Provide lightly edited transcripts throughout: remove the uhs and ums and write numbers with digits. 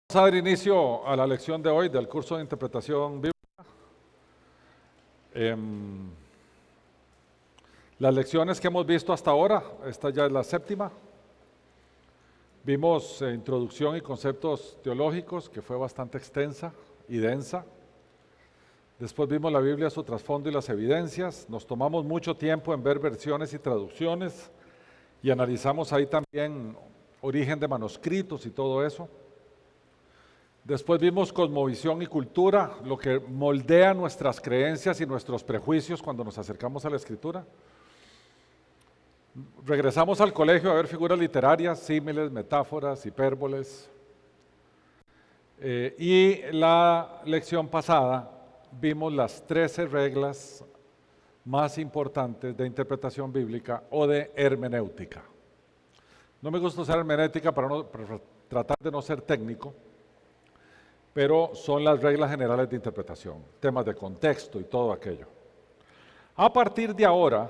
Vamos a dar inicio a la lección de hoy del curso de interpretación bíblica. Las lecciones que hemos visto hasta ahora, esta ya es la séptima. Vimos introducción y conceptos teológicos, que fue bastante extensa y densa. Después vimos la Biblia, su trasfondo y las evidencias. Nos tomamos mucho tiempo en ver versiones y traducciones y analizamos ahí también origen de manuscritos y todo eso. Después vimos cosmovisión y cultura, lo que moldea nuestras creencias y nuestros prejuicios cuando nos acercamos a la Escritura. Regresamos al colegio a ver figuras literarias, símiles, metáforas, hipérboles. Y la lección pasada vimos las 13 reglas más importantes de interpretación bíblica o de hermenéutica. No me gusta usar hermenéutica para tratar de no ser técnico, pero son las reglas generales de interpretación, temas de contexto y todo aquello. A partir de ahora,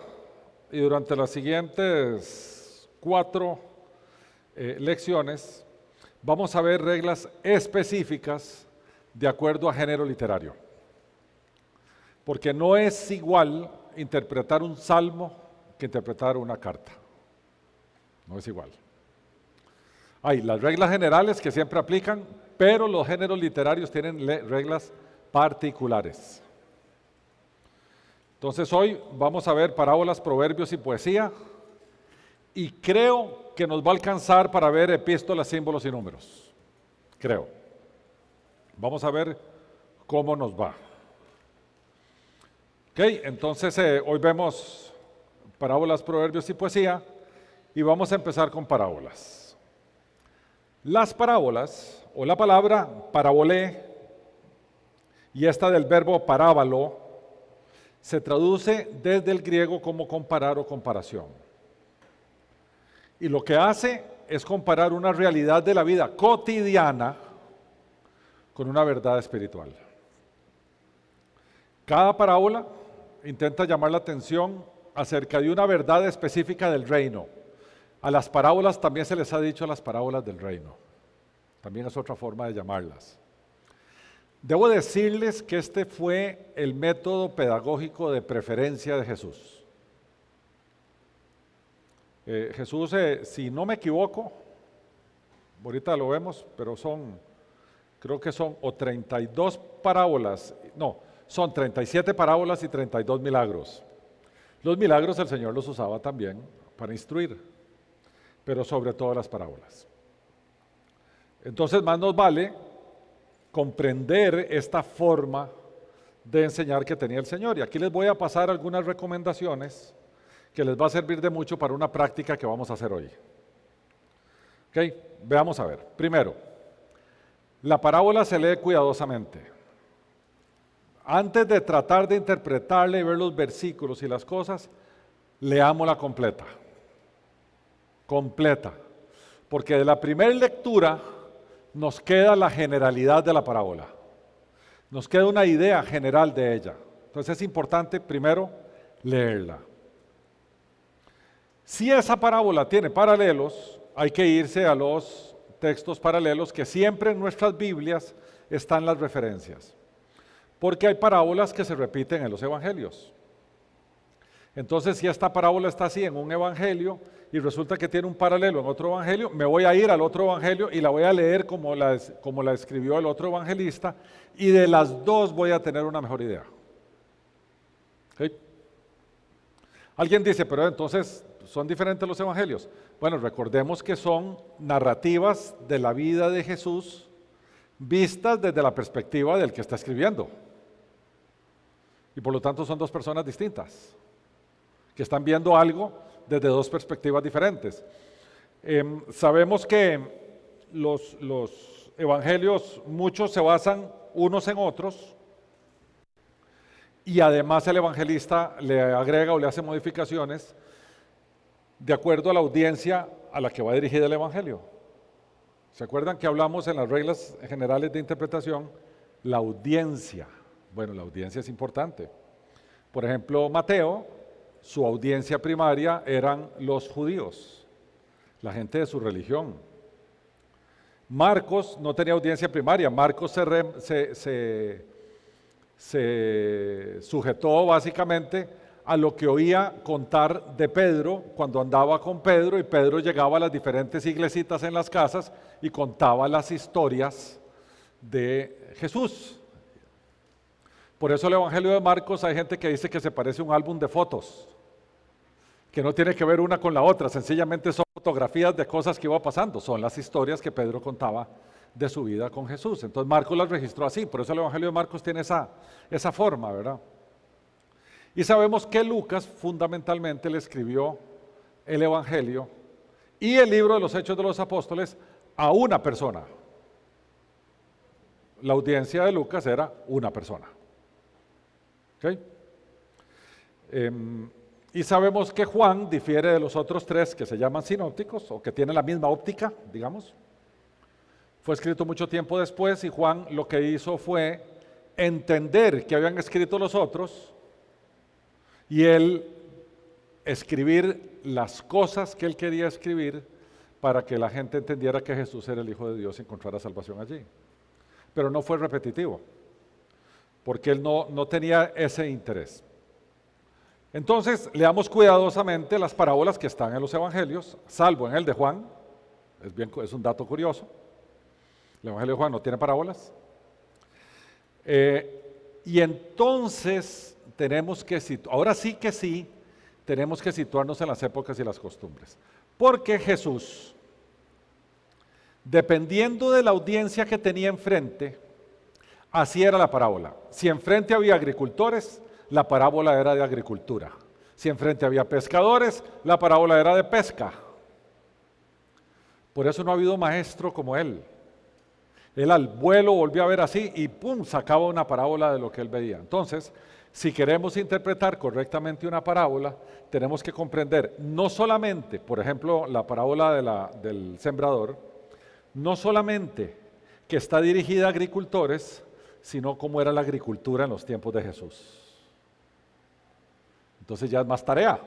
y durante las siguientes 4 lecciones, vamos a ver reglas específicas de acuerdo a género literario. Porque no es igual interpretar un salmo que interpretar una carta. No es igual. Hay las reglas generales que siempre aplican, pero los géneros literarios tienen reglas particulares. Entonces hoy vamos a ver parábolas, proverbios y poesía, y creo que nos va a alcanzar para ver epístolas, símbolos y números. Creo. Vamos a ver cómo nos va. Ok, entonces hoy vemos parábolas, proverbios y poesía, y vamos a empezar con parábolas. Las parábolas, o la palabra parabolé, y esta del verbo parábalo, se traduce desde el griego como comparar o comparación. Y lo que hace es comparar una realidad de la vida cotidiana con una verdad espiritual. Cada parábola intenta llamar la atención acerca de una verdad específica del reino. A las parábolas también se les ha dicho las parábolas del reino. También es otra forma de llamarlas. Debo decirles que este fue el método pedagógico de preferencia de Jesús. Jesús, si no me equivoco, ahorita lo vemos, pero creo que son o 32 parábolas, no, son 37 parábolas y 32 milagros. Los milagros el Señor los usaba también para instruir, pero sobre todo las parábolas. Entonces más nos vale comprender esta forma de enseñar que tenía el Señor. Y aquí les voy a pasar algunas recomendaciones que les va a servir de mucho para una práctica que vamos a hacer hoy. Ok, veamos a ver. Primero, la parábola se lee cuidadosamente. Antes de tratar de interpretarla y ver los versículos y las cosas, leámosla completa. Completa. Porque de la primera lectura nos queda la generalidad de la parábola. Nos queda una idea general de ella. Entonces es importante primero leerla. Si esa parábola tiene paralelos, hay que irse a los textos paralelos que siempre en nuestras Biblias están las referencias. Porque hay parábolas que se repiten en los evangelios. Entonces, si esta parábola está así en un evangelio y resulta que tiene un paralelo en otro evangelio, me voy a ir al otro evangelio y la voy a leer como la escribió el otro evangelista, y de las dos voy a tener una mejor idea. ¿Okay? Alguien dice, pero entonces, ¿son diferentes los evangelios? Bueno, recordemos que son narrativas de la vida de Jesús vistas desde la perspectiva del que está escribiendo. Y por lo tanto son dos personas distintas, que están viendo algo desde dos perspectivas diferentes. Sabemos que los evangelios, muchos se basan unos en otros, y además el evangelista le agrega o le hace modificaciones de acuerdo a la audiencia a la que va dirigida el evangelio. ¿Se acuerdan que hablamos en las reglas generales de interpretación? La audiencia. Bueno, la audiencia es importante. Por ejemplo, Mateo, su audiencia primaria eran los judíos, la gente de su religión. Marcos no tenía audiencia primaria, Marcos se sujetó básicamente a lo que oía contar de Pedro cuando andaba con Pedro, y Pedro llegaba a las diferentes iglesitas en las casas y contaba las historias de Jesús. Por eso el Evangelio de Marcos hay gente que dice que se parece a un álbum de fotos, que no tiene que ver una con la otra, sencillamente son fotografías de cosas que iba pasando, son las historias que Pedro contaba de su vida con Jesús. Entonces Marcos las registró así, por eso el Evangelio de Marcos tiene esa forma, ¿verdad? Y sabemos que Lucas fundamentalmente le escribió el Evangelio y el libro de los Hechos de los Apóstoles a una persona. La audiencia de Lucas era una persona. ¿Okay? Y sabemos que Juan difiere de los otros tres que se llaman sinópticos o que tienen la misma óptica, digamos. Fue escrito mucho tiempo después y Juan lo que hizo fue entender que habían escrito los otros y él escribir las cosas que él quería escribir para que la gente entendiera que Jesús era el Hijo de Dios y encontrara salvación allí. Pero no fue repetitivo, porque él no tenía ese interés. Entonces, leamos cuidadosamente las parábolas que están en los evangelios, salvo en el de Juan. Es un dato curioso. El evangelio de Juan no tiene parábolas. Y entonces ahora sí, tenemos que situarnos en las épocas y las costumbres. Porque Jesús, dependiendo de la audiencia que tenía enfrente, así era la parábola. Si enfrente había agricultores, la parábola era de agricultura. Si enfrente había pescadores, la parábola era de pesca. Por eso no ha habido maestro como él. Él al vuelo volvió a ver así y ¡pum!, sacaba una parábola de lo que él veía. Entonces, si queremos interpretar correctamente una parábola, tenemos que comprender no solamente, por ejemplo, la parábola del sembrador, no solamente que está dirigida a agricultores, sino cómo era la agricultura en los tiempos de Jesús. Entonces ya es más tarea,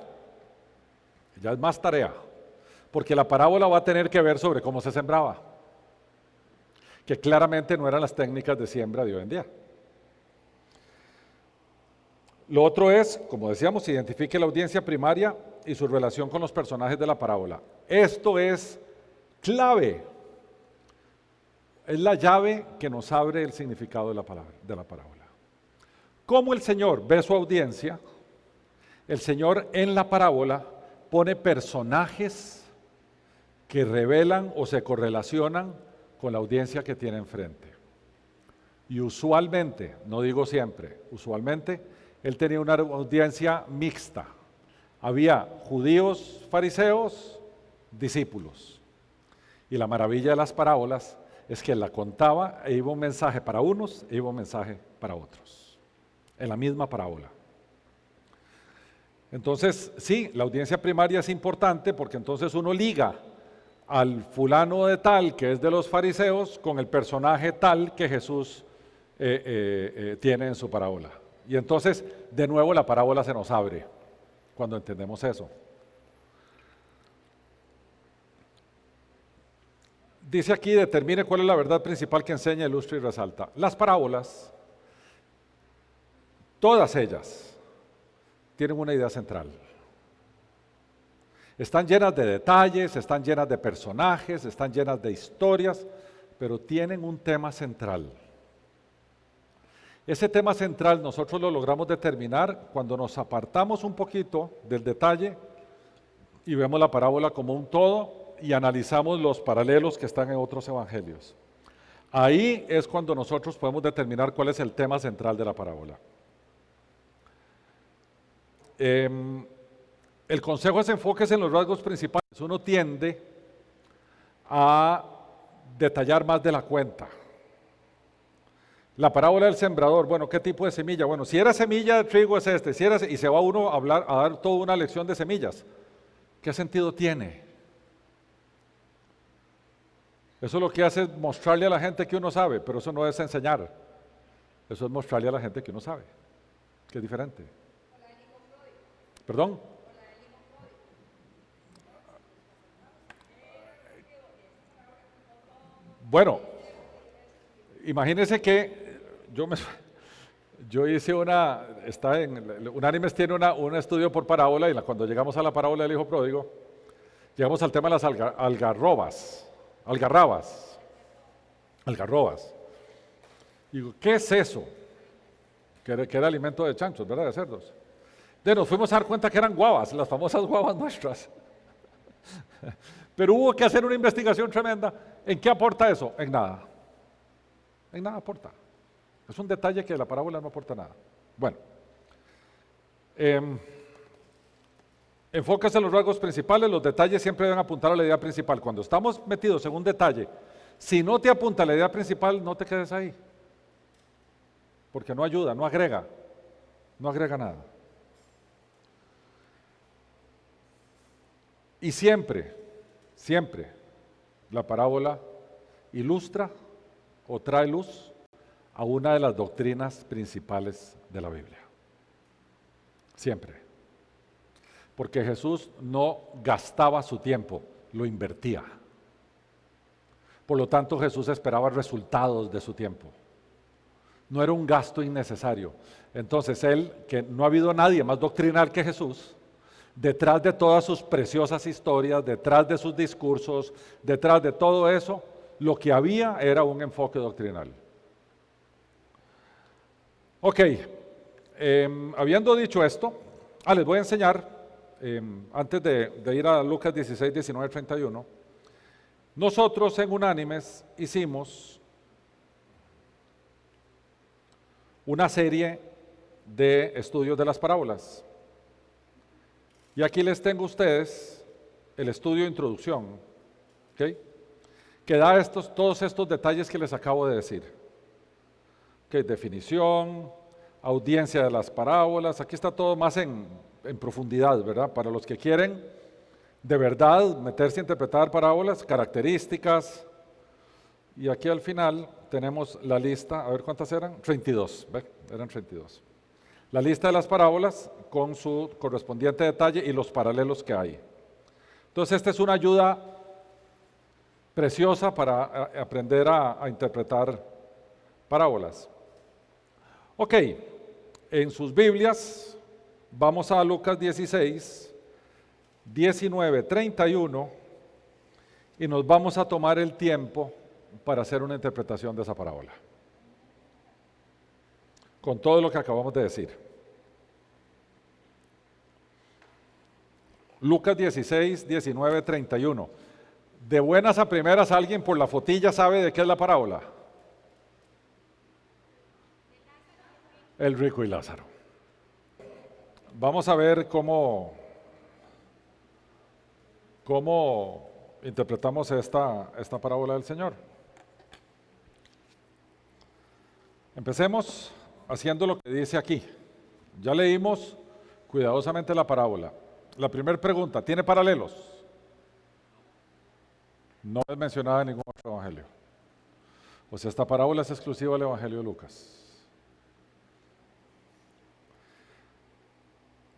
porque la parábola va a tener que ver sobre cómo se sembraba, que claramente no eran las técnicas de siembra de hoy en día. Lo otro es, como decíamos, identifique la audiencia primaria y su relación con los personajes de la parábola. Esto es clave, es la llave que nos abre el significado de la parábola. Como el Señor ve su audiencia, el Señor en la parábola pone personajes que revelan o se correlacionan con la audiencia que tiene enfrente. Y usualmente, no digo siempre, usualmente, él tenía una audiencia mixta. Había judíos, fariseos, discípulos. Y la maravilla de las parábolas es que él la contaba e iba un mensaje para unos e iba un mensaje para otros. En la misma parábola. Entonces, sí, la audiencia primaria es importante porque entonces uno liga al fulano de tal que es de los fariseos con el personaje tal que Jesús tiene en su parábola. Y entonces, de nuevo, la parábola se nos abre cuando entendemos eso. Dice aquí, determine cuál es la verdad principal que enseña, ilustra y resalta. Las parábolas, todas ellas, tienen una idea central. Están llenas de detalles, están llenas de personajes, están llenas de historias, pero tienen un tema central. Ese tema central nosotros lo logramos determinar cuando nos apartamos un poquito del detalle y vemos la parábola como un todo y analizamos los paralelos que están en otros evangelios. Ahí es cuando nosotros podemos determinar cuál es el tema central de la parábola. El consejo es enfóquese en los rasgos principales. Uno tiende a detallar más de la cuenta. La parábola del sembrador, bueno, ¿qué tipo de semilla? Bueno, si era semilla de trigo es este, y se va uno a dar toda una lección de semillas. ¿Qué sentido tiene? Eso lo que hace es mostrarle a la gente que uno sabe, pero eso no es enseñar. Eso es mostrarle a la gente que uno sabe, que es diferente. ¿Perdón? Bueno, imagínense que yo hice Unánimes tiene un estudio por parábola, y cuando llegamos a la parábola del hijo pródigo, llegamos al tema de las algarrobas. Digo, ¿qué es eso? Que era alimento de chanchos, ¿verdad? De cerdos. Nos fuimos a dar cuenta que eran guavas, las famosas guavas nuestras. Pero hubo que hacer una investigación tremenda. ¿En qué aporta eso? En nada. En nada aporta. Es un detalle que la parábola no aporta nada. Bueno, enfócase en los rasgos principales. Los detalles siempre deben apuntar a la idea principal. Cuando estamos metidos en un detalle, si no te apunta a la idea principal, no te quedes ahí. Porque no ayuda, no agrega nada. Y siempre, la parábola ilustra o trae luz a una de las doctrinas principales de la Biblia. Siempre. Porque Jesús no gastaba su tiempo, lo invertía. Por lo tanto, Jesús esperaba resultados de su tiempo. No era un gasto innecesario. Entonces, que no ha habido nadie más doctrinal que Jesús, detrás de todas sus preciosas historias, detrás de sus discursos, detrás de todo eso, lo que había era un enfoque doctrinal. Ok, habiendo dicho esto, les voy a enseñar, antes de ir a Lucas 16, 19, 31, nosotros en Unánimes hicimos una serie de estudios de las parábolas. Y aquí les tengo a ustedes el estudio de introducción, ¿okay? Que da todos estos detalles que les acabo de decir. ¿Okay? Definición, audiencia de las parábolas, aquí está todo más en profundidad, ¿verdad? Para los que quieren de verdad meterse a interpretar parábolas, características, y aquí al final tenemos la lista, a ver cuántas eran, 32, ¿ve? Eran 32. La lista de las parábolas con su correspondiente detalle y los paralelos que hay. Entonces esta es una ayuda preciosa para aprender a interpretar parábolas. Ok, en sus Biblias vamos a Lucas 16, 19, 31 y nos vamos a tomar el tiempo para hacer una interpretación de esa parábola. Con todo lo que acabamos de decir. Lucas 16, 19, 31. De buenas a primeras, ¿alguien por la fotilla sabe de qué es la parábola? El rico y Lázaro. Vamos a ver cómo interpretamos esta parábola del Señor. Empecemos haciendo lo que dice aquí. Ya leímos cuidadosamente la parábola. La primera pregunta, ¿tiene paralelos? No es mencionada en ningún otro evangelio. O sea, esta parábola es exclusiva del evangelio de Lucas.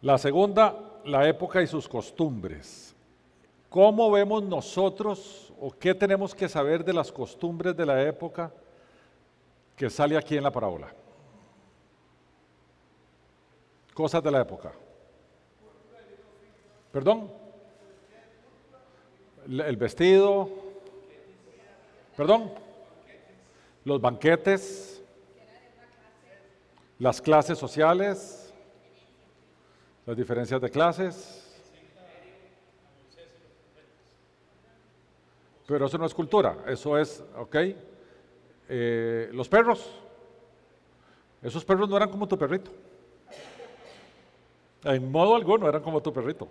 La segunda, la época y sus costumbres. ¿Cómo vemos nosotros o qué tenemos que saber de las costumbres de la época que sale aquí en la parábola? Cosas de la época. ¿Perdón? El vestido. ¿Perdón? Los banquetes. Las clases sociales. Las diferencias de clases. Pero eso no es cultura, eso es, ok. Los perros. Esos perros no eran como tu perrito. En modo alguno eran como tu perrito.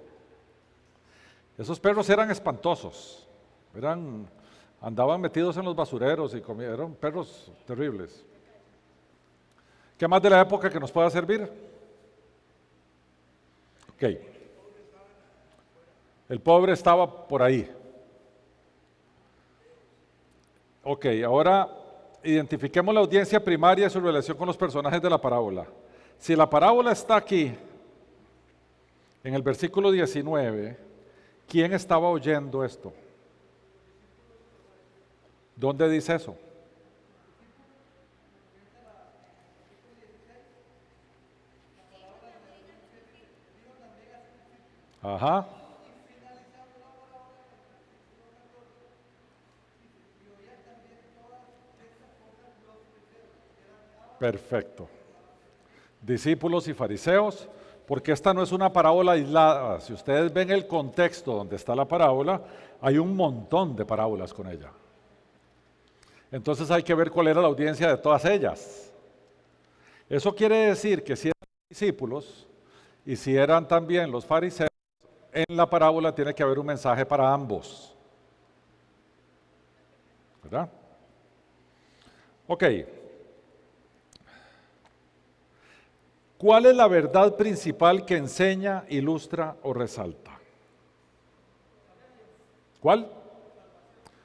Esos perros eran espantosos. Andaban metidos en los basureros y eran perros terribles. ¿Qué más de la época que nos pueda servir? Ok. El pobre estaba por ahí. Ok, ahora identifiquemos la audiencia primaria y su relación con los personajes de la parábola. Si la parábola está aquí, en el versículo 19, ¿quién estaba oyendo esto? ¿Dónde dice eso? Ajá. Perfecto. Discípulos y fariseos, porque esta no es una parábola aislada. Si ustedes ven el contexto donde está la parábola, hay un montón de parábolas con ella. Entonces hay que ver cuál era la audiencia de todas ellas. Eso quiere decir que si eran discípulos y si eran también los fariseos, en la parábola tiene que haber un mensaje para ambos. ¿Verdad? Ok. ¿Cuál es la verdad principal que enseña, ilustra o resalta? ¿Cuál?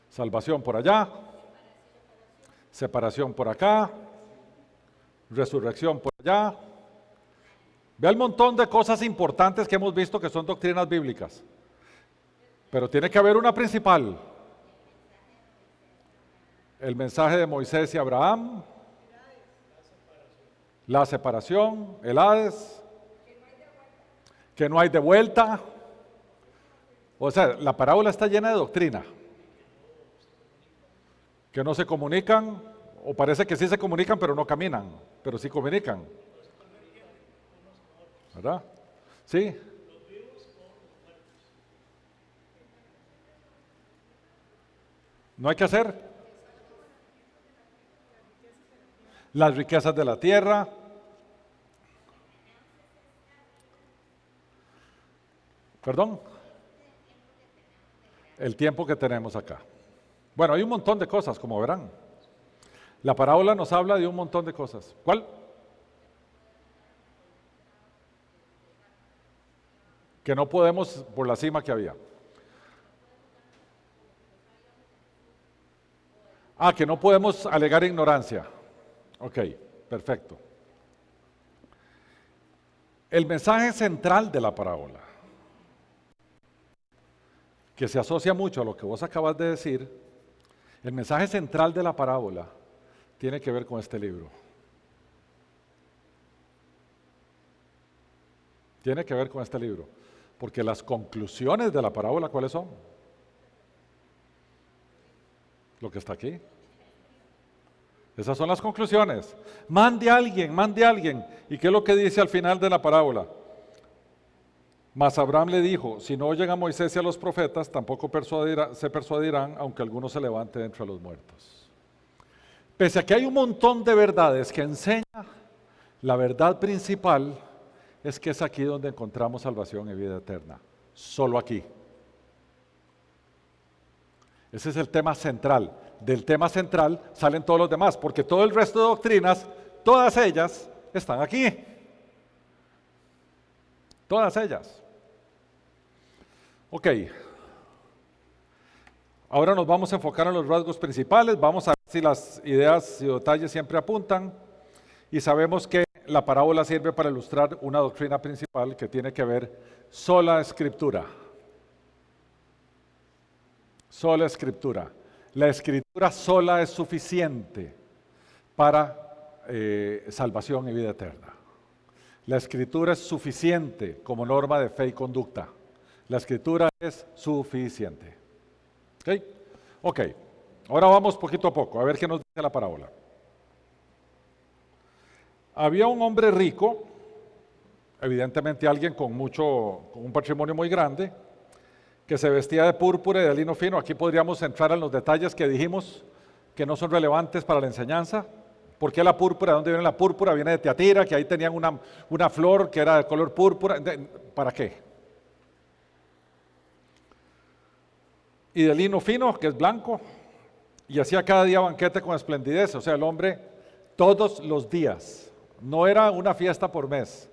Salvación por allá, separación por acá, resurrección por allá. Ve el montón de cosas importantes que hemos visto que son doctrinas bíblicas. Pero tiene que haber una principal. El mensaje de Moisés y Abraham, la separación, el Hades, que no hay de vuelta. O sea, la parábola está llena de doctrina. Que no se comunican, o parece que sí se comunican, pero no caminan, pero sí comunican. ¿Verdad? Sí. No hay que hacer. Las riquezas de la tierra. Perdón. El tiempo que tenemos acá. Bueno, hay un montón de cosas, como verán. La parábola nos habla de un montón de cosas. ¿Cuál? Que no podemos por la cima que había. Que no podemos alegar ignorancia. Ok, perfecto. El mensaje central de la parábola, que se asocia mucho a lo que vos acabas de decir, el mensaje central de la parábola tiene que ver con este libro. Tiene que ver con este libro. Porque las conclusiones de la parábola, ¿cuáles son? Lo que está aquí. Esas son las conclusiones. Mande a alguien, mande a alguien. ¿Y qué es lo que dice al final de la parábola? Mas Abraham le dijo, si no oyen a Moisés y a los profetas, tampoco se persuadirán, aunque alguno se levante de entre los muertos. Pese a que hay un montón de verdades que enseña, la verdad principal es que es aquí donde encontramos salvación y vida eterna. Solo aquí. Ese es el tema central. Del tema central salen todos los demás, porque todo el resto de doctrinas, todas ellas están aquí. Todas ellas. Ok. Ahora nos vamos a enfocar en los rasgos principales. Vamos a ver si las ideas y detalles siempre apuntan. Y sabemos que la parábola sirve para ilustrar una doctrina principal que tiene que ver sola escritura. Sola escritura. La escritura sola es suficiente para salvación y vida eterna. La escritura es suficiente como norma de fe y conducta. La escritura es suficiente. ¿Ok? Ok. Ahora vamos poquito a poco a ver qué nos dice la parábola. Había un hombre rico, evidentemente alguien con un patrimonio muy grande, que se vestía de púrpura y de lino fino. Aquí podríamos entrar en los detalles que dijimos que no son relevantes para la enseñanza. ¿Por qué la púrpura? ¿De dónde viene la púrpura? Viene de Tiatira, que ahí tenían una flor que era de color púrpura. ¿Para qué? Y de lino fino, que es blanco, y hacía cada día banquete con esplendidez. O sea, el hombre todos los días, no era una fiesta por mes,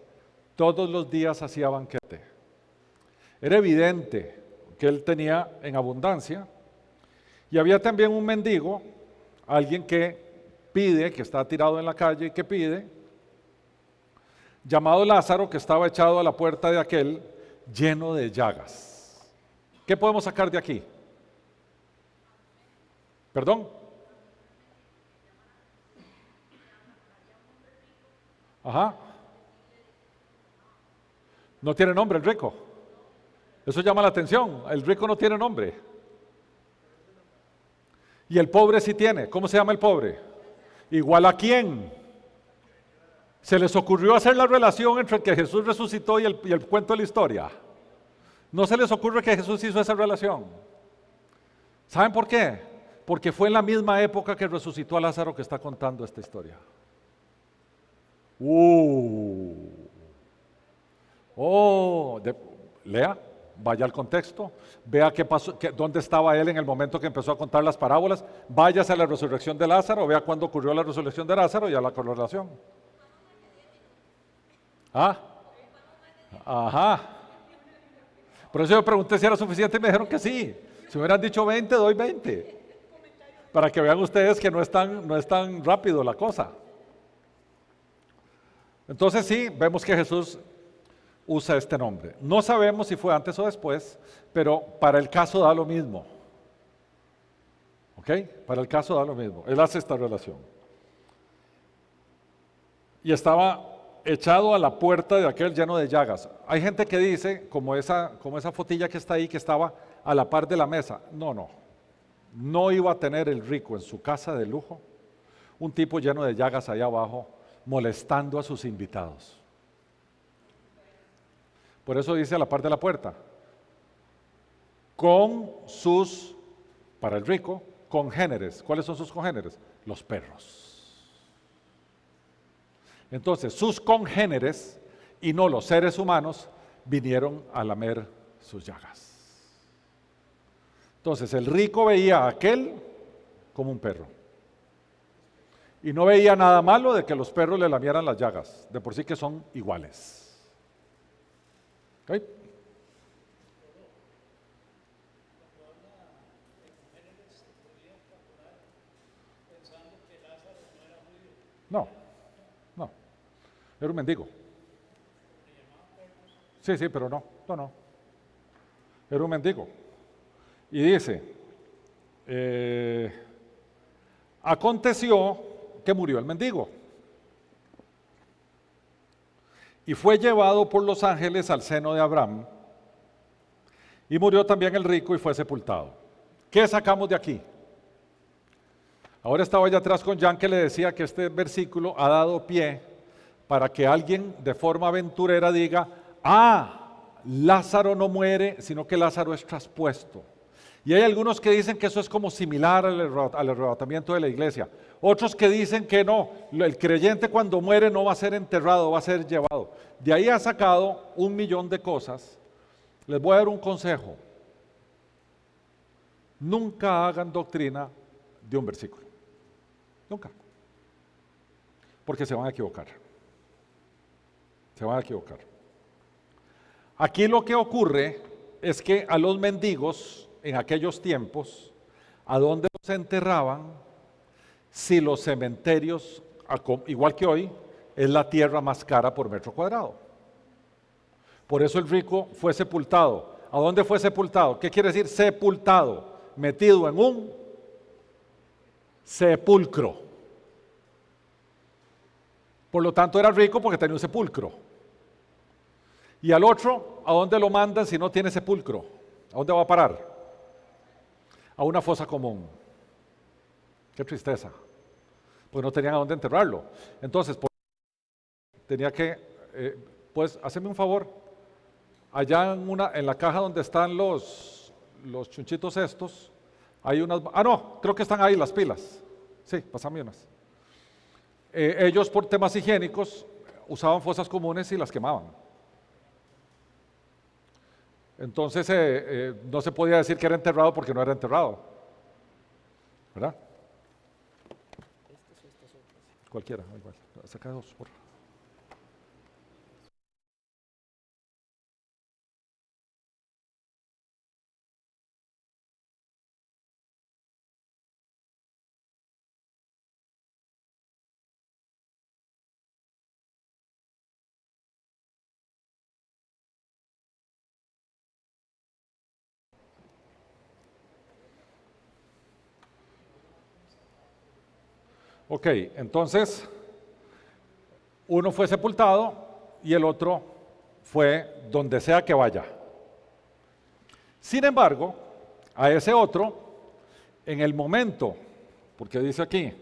todos los días hacía banquete. Era evidente que él tenía en abundancia. Y había también un mendigo, alguien que pide, que está tirado en la calle y que pide, llamado Lázaro, que estaba echado a la puerta de aquel, lleno de llagas. ¿Qué podemos sacar de aquí? ¿Perdón? Ajá. No tiene nombre el rico. Eso llama la atención. El rico no tiene nombre. Y el pobre sí tiene. ¿Cómo se llama el pobre? ¿Igual a quién? ¿Se les ocurrió hacer la relación entre el que Jesús resucitó y el cuento de la historia? No se les ocurre que Jesús hizo esa relación. ¿Saben por qué? Porque fue en la misma época que resucitó a Lázaro que está contando esta historia. Lea, vaya al contexto, vea qué pasó, dónde estaba él en el momento que empezó a contar las parábolas, váyase a la resurrección de Lázaro, vea cuándo ocurrió la resurrección de Lázaro y a la correlación. Ah, ajá. Por eso yo pregunté si era suficiente y me dijeron que sí. Si me hubieran dicho 20, doy 20. Para que vean ustedes que no es tan rápido la cosa. Entonces sí, vemos que Jesús usa este nombre. No sabemos si fue antes o después, pero para el caso da lo mismo. ¿Ok? Para el caso da lo mismo. Él hace esta relación. Y estaba echado a la puerta de aquel lleno de llagas. Hay gente que dice, como esa fotilla que está ahí, que estaba a la par de la mesa. No. No iba a tener el rico en su casa de lujo un tipo lleno de llagas allá abajo, molestando a sus invitados. Por eso dice a la par de la puerta, con sus, para el rico, congéneres. ¿Cuáles son sus congéneres? Los perros. Entonces, sus congéneres, y no los seres humanos, vinieron a lamer sus llagas. Entonces, el rico veía a aquel como un perro. Y no veía nada malo de que los perros le lamieran las llagas, de por sí que son iguales. ¿Okay? No. Era un mendigo. Sí, pero no. Era un mendigo. Y dice, aconteció que murió el mendigo y fue llevado por los ángeles al seno de Abraham, y murió también el rico y fue sepultado. ¿Qué sacamos de aquí? Ahora estaba allá atrás con Jan, que le decía que este versículo ha dado pie para que alguien de forma aventurera diga, Lázaro no muere, sino que Lázaro es traspuesto. Y hay algunos que dicen que eso es como similar al arrebatamiento de la iglesia. Otros que dicen que no, el creyente cuando muere no va a ser enterrado, va a ser llevado. De ahí ha sacado 1.000.000 de cosas. Les voy a dar un consejo. Nunca hagan doctrina de un versículo. Nunca. Porque se van a equivocar. Se van a equivocar. Aquí lo que ocurre es que a los mendigos en aquellos tiempos, ¿a dónde los enterraban? Si los cementerios, igual que hoy, es la tierra más cara por metro cuadrado. Por eso el rico fue sepultado. ¿A dónde fue sepultado? ¿Qué quiere decir sepultado? Metido en un sepulcro. Por lo tanto era rico porque tenía un sepulcro. Y al otro, ¿a dónde lo mandan si no tiene sepulcro? ¿A dónde va a parar? A una fosa común. Qué tristeza. Pues no tenían a dónde enterrarlo. Entonces, tenía que, pues, hacerme un favor. Allá en la caja donde están los chunchitos estos, hay unas, no, creo que están ahí las pilas. Sí, pásame unas. Ellos por temas higiénicos usaban fosas comunes y las quemaban. Entonces no se podía decir que era enterrado porque no era enterrado. ¿Verdad? Cualquiera, igual. Saca dos, por favor. Ok, entonces, Uno fue sepultado y el otro fue donde sea que vaya. Sin embargo, a ese otro, en el momento, porque dice aquí,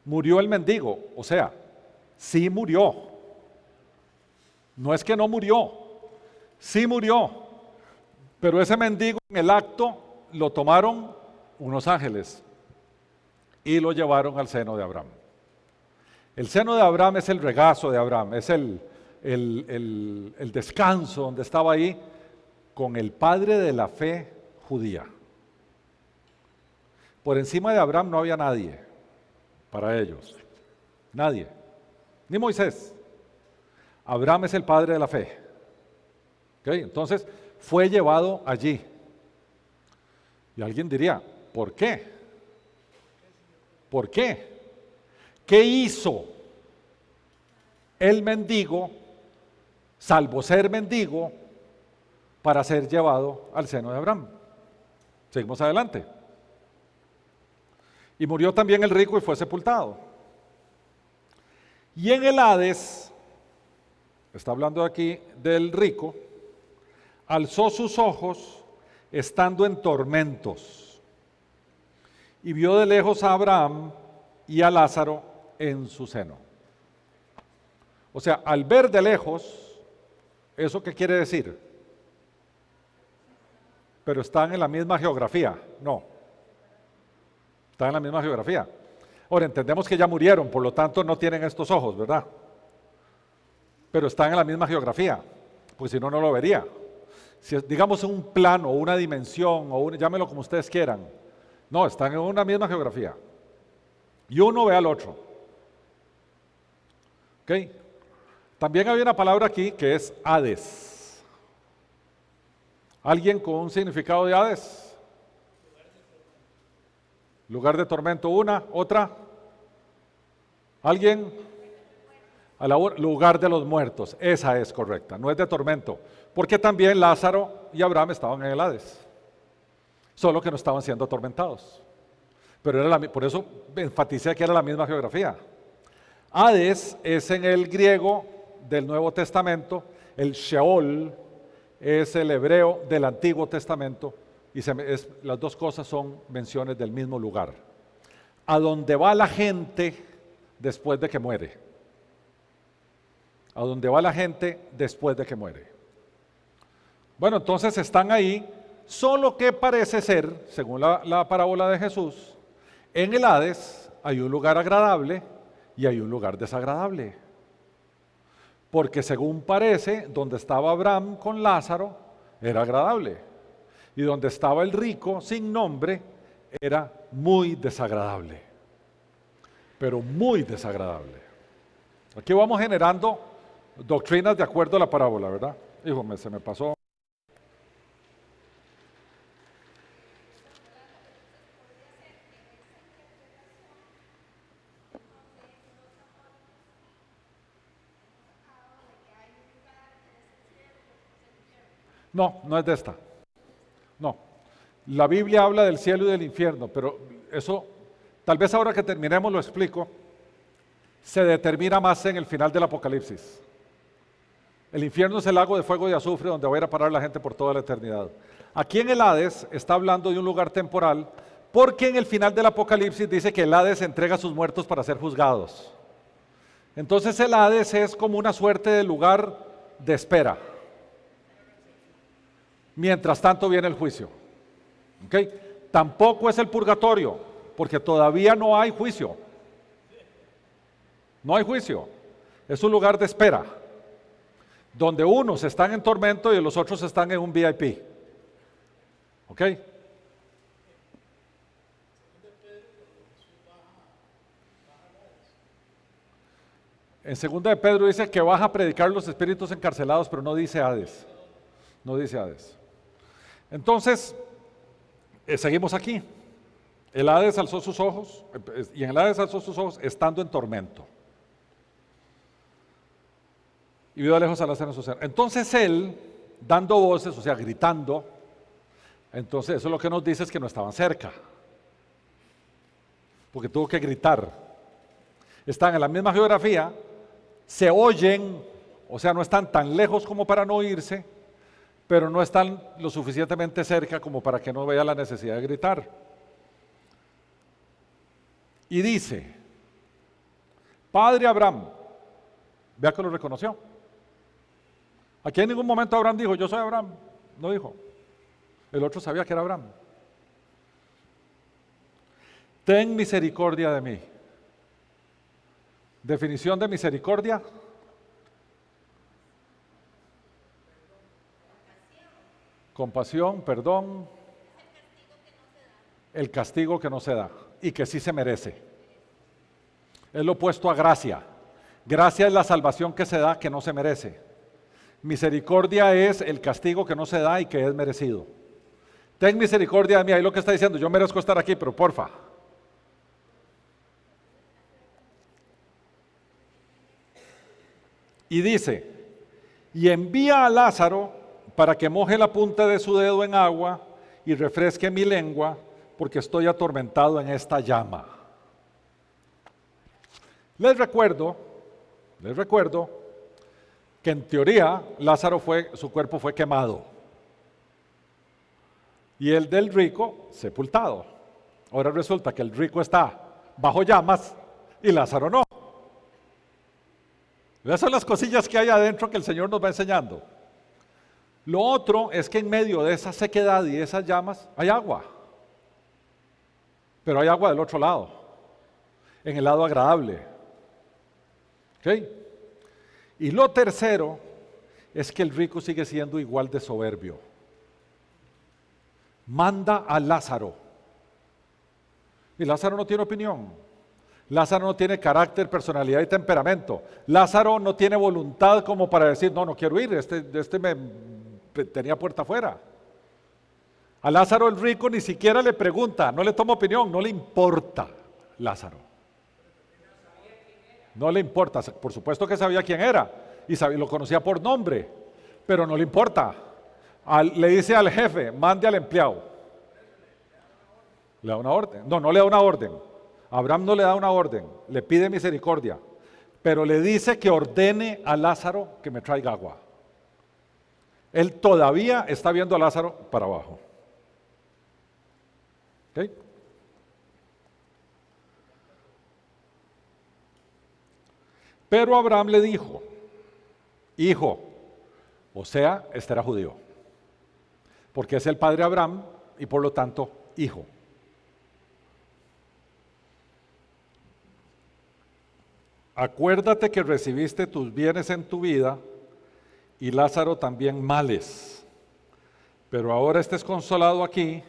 murió el mendigo, o sea, sí murió. No es que no murió, sí murió. Pero ese mendigo en el acto lo tomaron unos ángeles y lo llevaron al seno de Abraham. El seno de Abraham es el regazo de Abraham, es el descanso donde estaba ahí con el padre de la fe judía. Por encima de Abraham no había nadie para ellos, nadie, ni Moisés. Abraham es el padre de la fe. ¿Okay? Entonces fue llevado allí. Y alguien diría, ¿por qué? ¿Por qué? ¿Qué hizo el mendigo, salvo ser mendigo, para ser llevado al seno de Abraham? Seguimos adelante. Y murió también el rico y fue sepultado. Y en el Hades, está hablando aquí del rico, alzó sus ojos estando en tormentos y vio de lejos a Abraham y a Lázaro en su seno. O sea, al ver de lejos, ¿eso qué quiere decir? Pero están en la misma geografía. No, están en la misma geografía. Ahora, entendemos que ya murieron, por lo tanto no tienen estos ojos, ¿verdad? Pero están en la misma geografía, porque si no, no lo vería. Si es, digamos, un plano, o una dimensión, llámelo como ustedes quieran. No, están en una misma geografía. Y uno ve al otro. ¿Ok? También había una palabra aquí que es Hades. ¿Alguien con un significado de Hades? Lugar de tormento, una, otra. ¿Alguien? Lugar de los muertos, esa es correcta, no es de tormento, porque también Lázaro y Abraham estaban en el Hades, solo que no estaban siendo atormentados. Pero por eso enfaticé que era la misma geografía. Hades es en el griego del Nuevo Testamento, el Sheol es el hebreo del Antiguo Testamento, y las dos cosas son menciones del mismo lugar, a donde va la gente después de que muere. A donde va la gente después de que muere. Bueno, entonces están ahí, solo que parece ser, según la parábola de Jesús, en el Hades hay un lugar agradable y hay un lugar desagradable. Porque según parece, donde estaba Abraham con Lázaro era agradable. Y donde estaba el rico sin nombre era muy desagradable. Pero muy desagradable. Aquí vamos generando doctrinas de acuerdo a la parábola, ¿verdad? Híjole, se me pasó. No, no es de esta. No. La Biblia habla del cielo y del infierno, pero eso, tal vez ahora que terminemos lo explico, se determina más en el final del Apocalipsis. El infierno es el lago de fuego y azufre donde va a ir a parar la gente por toda la eternidad. Aquí en el Hades está hablando de un lugar temporal, porque en el final del Apocalipsis dice que el Hades entrega a sus muertos para ser juzgados. Entonces el Hades es como una suerte de lugar de espera. Mientras tanto viene el juicio. ¿Okay? Tampoco es el purgatorio, porque todavía no hay juicio. No hay juicio. Es un lugar de espera, donde unos están en tormento y los otros están en un VIP. ¿Ok? En 2 de Pedro dice que baja a predicar los espíritus encarcelados, pero no dice Hades. No dice Hades. Entonces, seguimos aquí. El Hades alzó sus ojos, y en el Hades alzó sus ojos estando en tormento. Y vio de lejos a Lázaro en su seno. Entonces él, dando voces, o sea, gritando, entonces eso lo que nos dice es que no estaban cerca. Porque tuvo que gritar. Están en la misma geografía, se oyen, o sea, no están tan lejos como para no oírse, pero no están lo suficientemente cerca como para que no vea la necesidad de gritar. Y dice, Padre Abraham, vea que lo reconoció. Aquí en ningún momento Abraham dijo, yo soy Abraham, no dijo. El otro sabía que era Abraham. Ten misericordia de mí. Definición de misericordia. Compasión, perdón. El castigo que no se da y que sí se merece. Es lo opuesto a gracia. Gracia es la salvación que se da que no se merece. Misericordia es el castigo que no se da y que es merecido. Ten misericordia de mí. Ahí lo que está diciendo, yo merezco estar aquí, pero porfa. Y dice, y envía a Lázaro para que moje la punta de su dedo en agua y refresque mi lengua, porque estoy atormentado en esta llama. Les recuerdo que en teoría Lázaro su cuerpo fue quemado y el del rico sepultado. Ahora resulta que el rico está bajo llamas y Lázaro no. Esas son las cosillas que hay adentro que el Señor nos va enseñando. Lo otro es que en medio de esa sequedad y de esas llamas hay agua. Pero hay agua del otro lado, en el lado agradable. ¿Ok? Y lo tercero es que el rico sigue siendo igual de soberbio. Manda a Lázaro. Y Lázaro no tiene opinión. Lázaro no tiene carácter, personalidad y temperamento. Lázaro no tiene voluntad como para decir, no quiero ir, este me tenía puerta afuera. A Lázaro el rico ni siquiera le pregunta, no le toma opinión, no le importa Lázaro. No le importa, por supuesto que sabía quién era y lo conocía por nombre, pero no le importa. Le dice al jefe, mande al empleado. ¿Le da una orden? No le da una orden. Abraham no le da una orden, le pide misericordia, pero le dice que ordene a Lázaro que me traiga agua. Él todavía está viendo a Lázaro para abajo. ¿Ok? Pero Abraham le dijo, hijo, o sea, este era judío, porque es el padre de Abraham y por lo tanto, hijo. Acuérdate que recibiste tus bienes en tu vida y Lázaro también males, pero ahora estés consolado aquí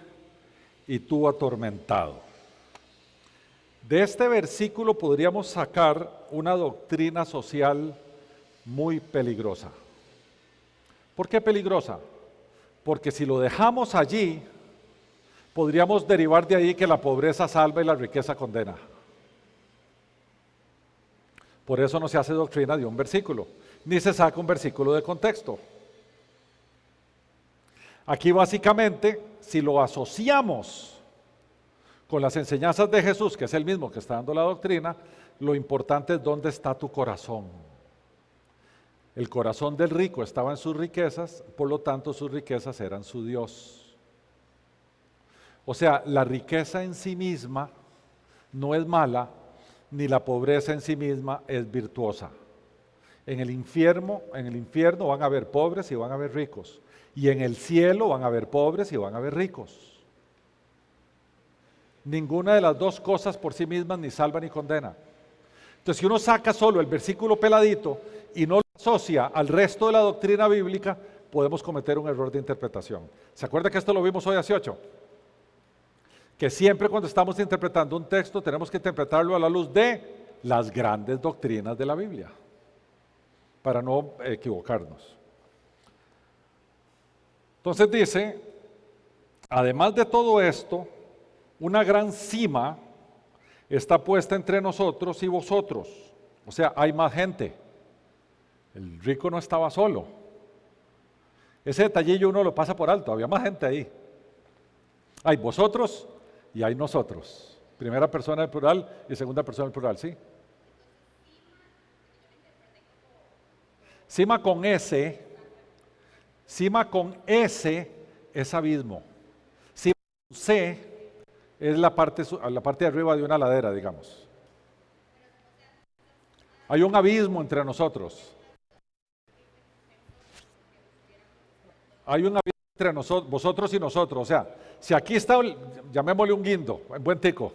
y tú atormentado. De este versículo podríamos sacar una doctrina social muy peligrosa. ¿Por qué peligrosa? Porque si lo dejamos allí, podríamos derivar de ahí que la pobreza salva y la riqueza condena. Por eso no se hace doctrina de un versículo, ni se saca un versículo de contexto. Aquí básicamente, si lo asociamos con las enseñanzas de Jesús, que es el mismo que está dando la doctrina, lo importante es dónde está tu corazón. El corazón del rico estaba en sus riquezas, por lo tanto sus riquezas eran su Dios. O sea, la riqueza en sí misma no es mala, ni la pobreza en sí misma es virtuosa. En el infierno van a haber pobres y van a haber ricos. Y en el cielo van a haber pobres y van a haber ricos. Ninguna de las dos cosas por sí mismas ni salva ni condena. Entonces, si uno saca solo el versículo peladito y no lo asocia al resto de la doctrina bíblica, podemos cometer un error de interpretación. ¿Se acuerda que esto lo vimos hoy hace 8? Que siempre cuando estamos interpretando un texto tenemos que interpretarlo a la luz de las grandes doctrinas de la Biblia, para no equivocarnos. Entonces dice, además de todo esto, una gran cima está puesta entre nosotros y vosotros. O sea, hay más gente. El rico no estaba solo. Ese detallillo uno lo pasa por alto, había más gente ahí. Hay vosotros y hay nosotros. Primera persona del plural y segunda persona del plural, ¿sí? Cima con S es abismo. Cima con C es la parte de arriba de una ladera, digamos. Hay un abismo entre nosotros. Hay un abismo entre vosotros y nosotros. O sea, si aquí está, llamémosle un guindo, en buen tico,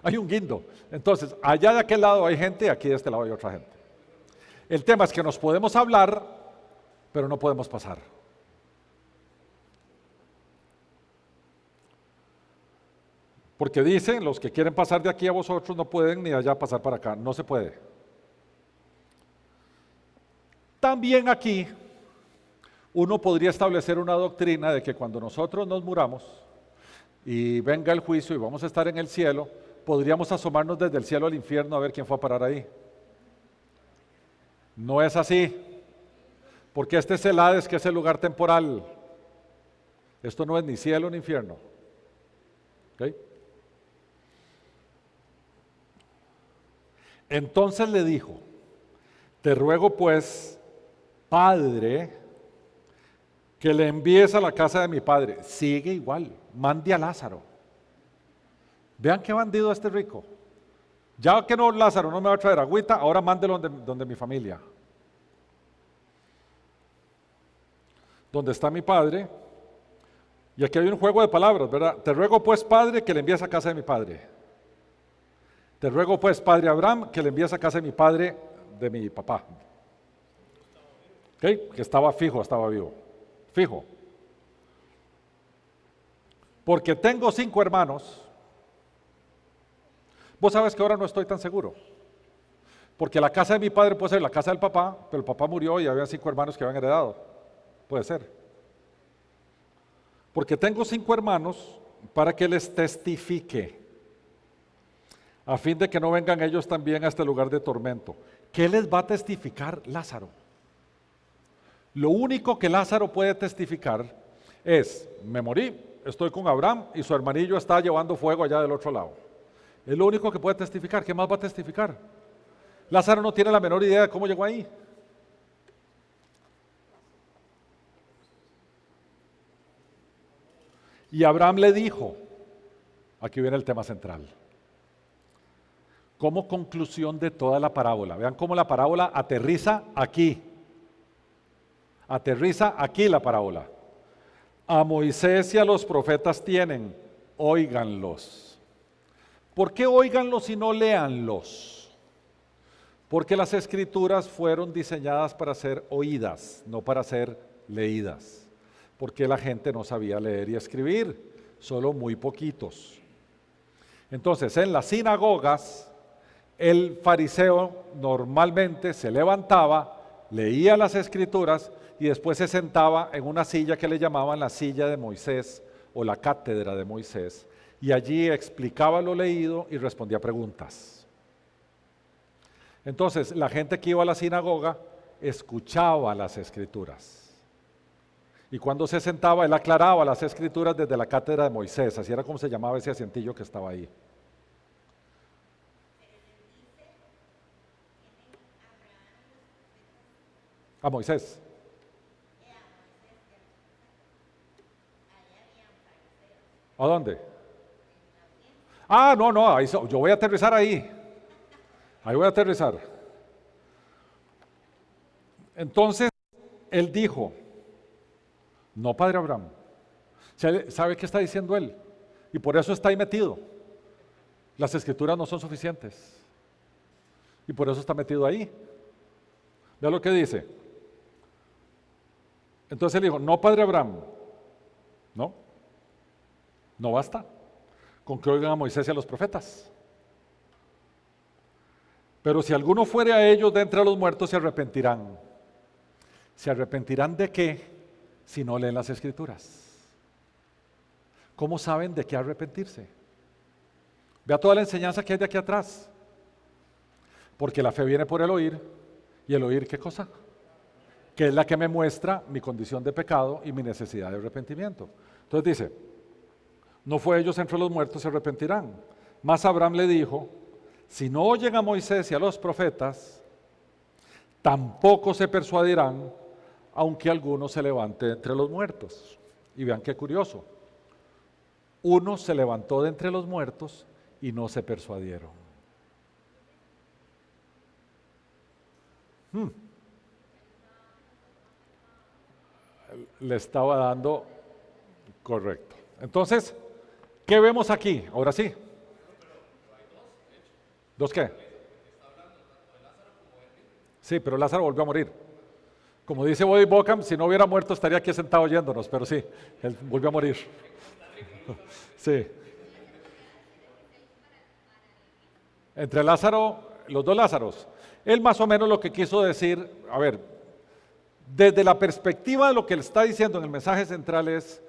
hay un guindo. Entonces, allá de aquel lado hay gente y aquí de este lado hay otra gente. El tema es que nos podemos hablar, pero no podemos pasar. Porque dicen, los que quieren pasar de aquí a vosotros no pueden ni allá pasar para acá, no se puede. También aquí uno podría establecer una doctrina de que cuando nosotros nos muramos y venga el juicio y vamos a estar en el cielo, podríamos asomarnos desde el cielo al infierno a ver quién fue a parar ahí. No es así, porque este es el Hades, que es el lugar temporal. Esto no es ni cielo ni infierno. ¿Okay? Entonces le dijo: te ruego pues, Padre, que le envíes a la casa de mi padre. Sigue igual, mande a Lázaro. Vean qué bandido este rico. Ya que no, Lázaro no me va a traer agüita, ahora mándelo donde mi familia. Donde está mi padre. Y aquí hay un juego de palabras, ¿verdad? Te ruego pues, Padre, que le envíes a casa de mi padre. Te ruego pues, Padre Abraham, que le envíes a casa de mi padre, de mi papá. ¿Okay? Que estaba fijo, estaba vivo. Fijo. Porque tengo 5 hermanos. Vos sabes que ahora no estoy tan seguro. Porque la casa de mi padre puede ser la casa del papá, pero el papá murió y había 5 hermanos que habían heredado. Puede ser. Porque tengo 5 hermanos para que les testifique, a fin de que no vengan ellos también a este lugar de tormento. ¿Qué les va a testificar Lázaro? Lo único que Lázaro puede testificar es: me morí, estoy con Abraham y su hermanillo está llevando fuego allá del otro lado. Es lo único que puede testificar. ¿Qué más va a testificar? Lázaro no tiene la menor idea de cómo llegó ahí. Y Abraham le dijo, aquí viene el tema central, como conclusión de toda la parábola. Vean cómo la parábola aterriza aquí. Aterriza aquí la parábola. A Moisés y a los profetas tienen, óiganlos. ¿Por qué óiganlos y no léanlos? Porque las escrituras fueron diseñadas para ser oídas, no para ser leídas. Porque la gente no sabía leer y escribir, solo muy poquitos. Entonces, en las sinagogas, el fariseo normalmente se levantaba, leía las escrituras y después se sentaba en una silla que le llamaban la silla de Moisés o la cátedra de Moisés, y allí explicaba lo leído y respondía preguntas. Entonces, la gente que iba a la sinagoga escuchaba las escrituras. Y cuando se sentaba, él aclaraba las escrituras desde la cátedra de Moisés, así era como se llamaba ese asientillo que estaba ahí. A Moisés. ¿A dónde? Ah, no, ahí, yo voy a aterrizar ahí. Ahí voy a aterrizar. Entonces, él dijo: no, Padre Abraham. ¿Sabe qué está diciendo él? Y por eso está ahí metido. Las escrituras no son suficientes. Y por eso está metido ahí. Vea lo que dice. Entonces él dijo: no, Padre Abraham. No basta con que oigan a Moisés y a los profetas. Pero si alguno fuere a ellos de entre los muertos, se arrepentirán. ¿Se arrepentirán de qué? Si no leen las escrituras. ¿Cómo saben de qué arrepentirse? Vea toda la enseñanza que hay de aquí atrás. Porque la fe viene por el oír, y el oír, ¿qué cosa? Que es la que me muestra mi condición de pecado y mi necesidad de arrepentimiento. Entonces dice: no fue ellos entre los muertos, se arrepentirán. Mas Abraham le dijo: si no oyen a Moisés y a los profetas, tampoco se persuadirán, aunque alguno se levante entre los muertos. Y vean qué curioso. Uno se levantó de entre los muertos y no se persuadieron. Le estaba dando correcto. Entonces, ¿qué vemos aquí? Ahora sí. ¿Dos qué? Sí, pero Lázaro volvió a morir. Como dice Bobby Bockham, si no hubiera muerto estaría aquí sentado oyéndonos, pero sí, él volvió a morir. Sí. Entre Lázaro, los dos Lázaros, él más o menos lo que quiso decir, a ver, desde la perspectiva de lo que él está diciendo en el mensaje central es,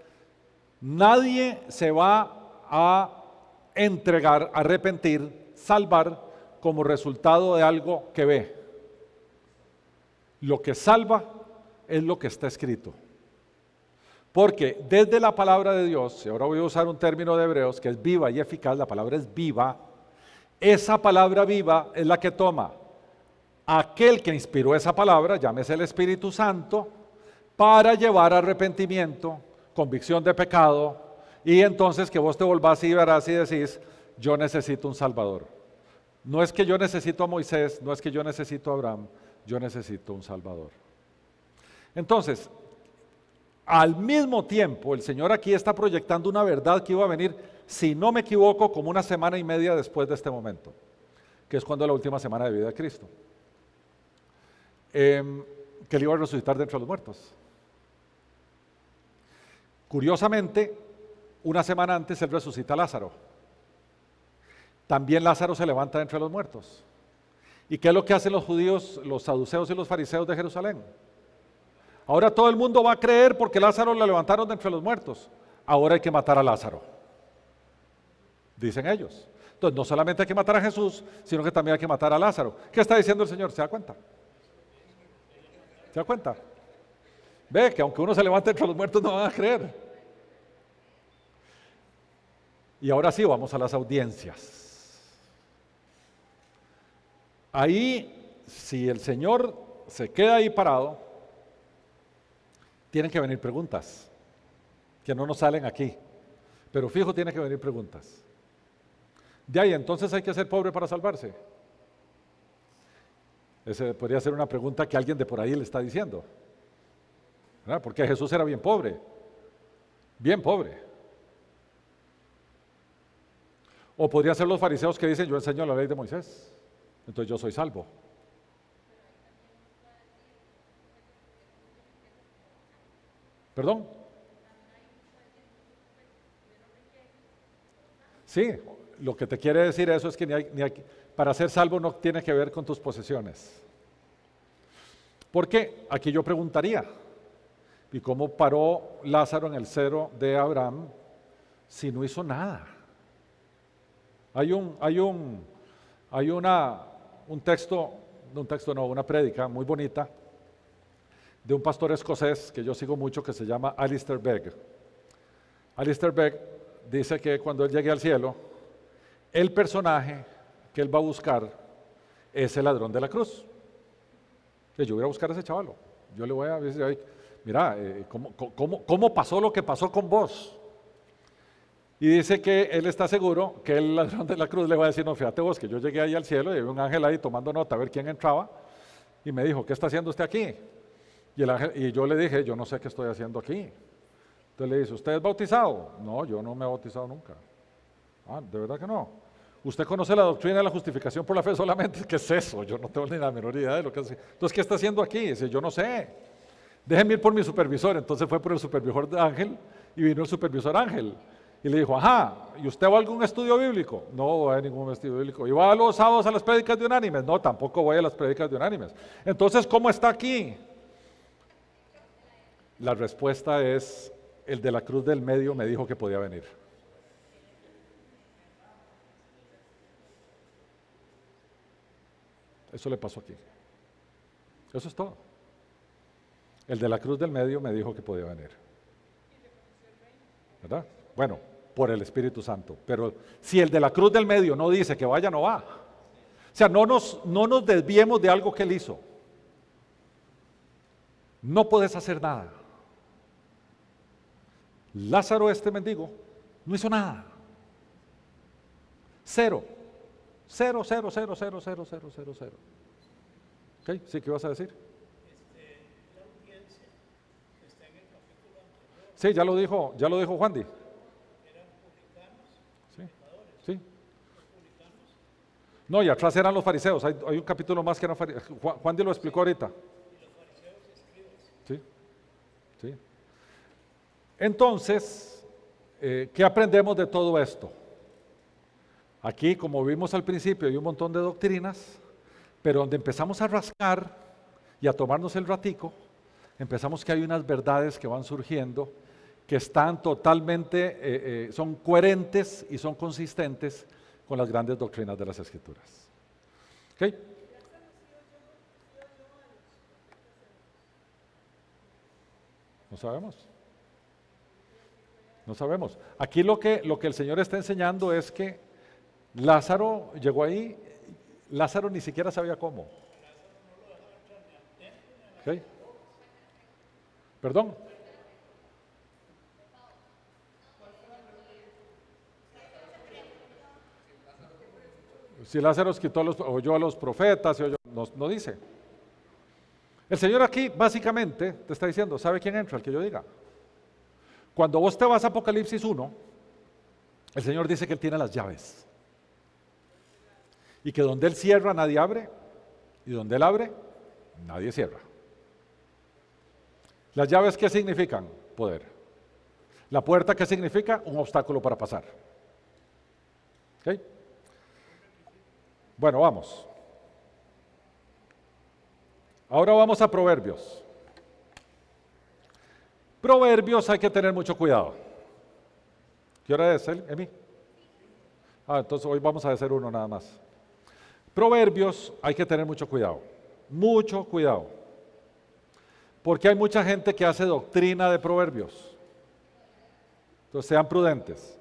nadie se va a entregar, arrepentir, salvar como resultado de algo que ve. Lo que salva es lo que está escrito. Porque desde la palabra de Dios, y ahora voy a usar un término de Hebreos que es viva y eficaz, la palabra es viva, esa palabra viva es la que toma aquel que inspiró esa palabra, llámese el Espíritu Santo, para llevar a arrepentimiento, convicción de pecado, y entonces que vos te volvás y verás y decís, yo necesito un Salvador. No es que yo necesito a Moisés, no es que yo necesito a Abraham, yo necesito un Salvador. Entonces, al mismo tiempo, el Señor aquí está proyectando una verdad que iba a venir, si no me equivoco, como una semana y media después de este momento, que es cuando la última semana de vida de Cristo. Que él iba a resucitar de entre los muertos. Curiosamente, una semana antes él resucita a Lázaro. También Lázaro se levanta de entre los muertos. ¿Y qué es lo que hacen los judíos, los saduceos y los fariseos de Jerusalén? Ahora todo el mundo va a creer porque Lázaro lo levantaron de entre los muertos. Ahora hay que matar a Lázaro, dicen ellos. Entonces no solamente hay que matar a Jesús, sino que también hay que matar a Lázaro. ¿Qué está diciendo el Señor? ¿Se da cuenta? ¿Se da cuenta? Ve que aunque uno se levante entre los muertos no van a creer. Y ahora sí vamos a las audiencias. Ahí, si el Señor se queda ahí parado, tienen que venir preguntas, que no nos salen aquí. Pero fijo, tienen que venir preguntas. De ahí, entonces hay que ser pobre para salvarse. Esa podría ser una pregunta que alguien de por ahí le está diciendo, ¿verdad? Porque Jesús era bien pobre, bien pobre. O podría ser los fariseos que dicen, yo enseño la ley de Moisés, entonces yo soy salvo. ¿Perdón? Sí, lo que te quiere decir eso es que para ser salvo no tiene que ver con tus posesiones. Porque aquí yo preguntaría, ¿y cómo paró Lázaro en el cero de Abraham si no hizo nada? Hay una prédica muy bonita de un pastor escocés que yo sigo mucho que se llama Alistair Begg. Alistair Begg dice que cuando él llegue al cielo, el personaje que él va a buscar es el ladrón de la cruz. Que yo voy a buscar a ese chavalo. Yo le voy a decir, mira, ¿cómo pasó lo que pasó con vos? Y dice que él está seguro que el ladrón de la cruz le va a decir, no, fíjate vos, que yo llegué ahí al cielo y había un ángel ahí tomando nota a ver quién entraba y me dijo, ¿qué está haciendo usted aquí? Y yo le dije, yo no sé qué estoy haciendo aquí. Entonces le dice, ¿usted es bautizado? No, yo no me he bautizado nunca. Ah, ¿de verdad que no? ¿Usted conoce la doctrina de la justificación por la fe solamente? ¿Qué es eso? Yo no tengo ni la menor idea de lo que es. Entonces, ¿qué está haciendo aquí? Dice, yo no sé. Déjeme ir por mi supervisor. Entonces fue por el supervisor de Ángel y vino el supervisor Ángel. Y le dijo, ajá, ¿y usted va a algún estudio bíblico? No voy a ningún estudio bíblico. ¿Y va a los sábados a las prédicas de Unánimes? No, tampoco voy a las prédicas de Unánimes. Entonces, ¿cómo está aquí? La respuesta es, el de la cruz del medio me dijo que podía venir. Eso le pasó aquí. Eso es todo. El de la cruz del medio me dijo que podía venir. ¿Verdad? Bueno, por el Espíritu Santo. Pero si el de la cruz del medio no dice que vaya, no va. O sea, no nos desviemos de algo que él hizo. no puedes hacer nada. Lázaro, este mendigo, no hizo nada. Cero. Cero, cero, cero, cero, cero, cero, cero, cero. ¿Ok? ¿Sí? ¿Qué vas a decir? La audiencia que está en el capítulo anterior Sí, ya lo dijo Juan Di. eran publicanos, Sí, pecadores, sí. los publicanos No, y atrás eran los fariseos. Hay un capítulo más que eran fariseos. Juan Di lo explicó ahorita. y los fariseos y escribas. Sí, sí. Entonces, ¿qué aprendemos de todo esto? Aquí, como vimos al principio, hay un montón de doctrinas, pero donde empezamos a rascar y a tomarnos el ratico, empezamos que hay unas verdades que van surgiendo que están totalmente, son coherentes y son consistentes con las grandes doctrinas de las Escrituras. ¿Ok? No sabemos. No sabemos. Aquí lo que el Señor está enseñando es que Lázaro llegó ahí, Lázaro ni siquiera sabía cómo. ¿Ok? ¿Perdón? Si Lázaro quitó oyó a los profetas, no dice. El Señor aquí básicamente te está diciendo, ¿sabe quién entra? El que yo diga. Cuando vos te vas a Apocalipsis 1, el Señor dice que Él tiene las llaves. Y que donde Él cierra nadie abre, y donde Él abre nadie cierra. ¿Las llaves qué significan? Poder. ¿La puerta qué significa? Un obstáculo para pasar. ¿Ok? Bueno, vamos. Ahora vamos a Proverbios. Proverbios hay que tener mucho cuidado. ¿Qué hora es, Emi? Entonces hoy vamos a hacer uno nada más. Proverbios hay que tener mucho cuidado. Mucho cuidado. Porque hay mucha gente que hace doctrina de proverbios. Entonces sean prudentes.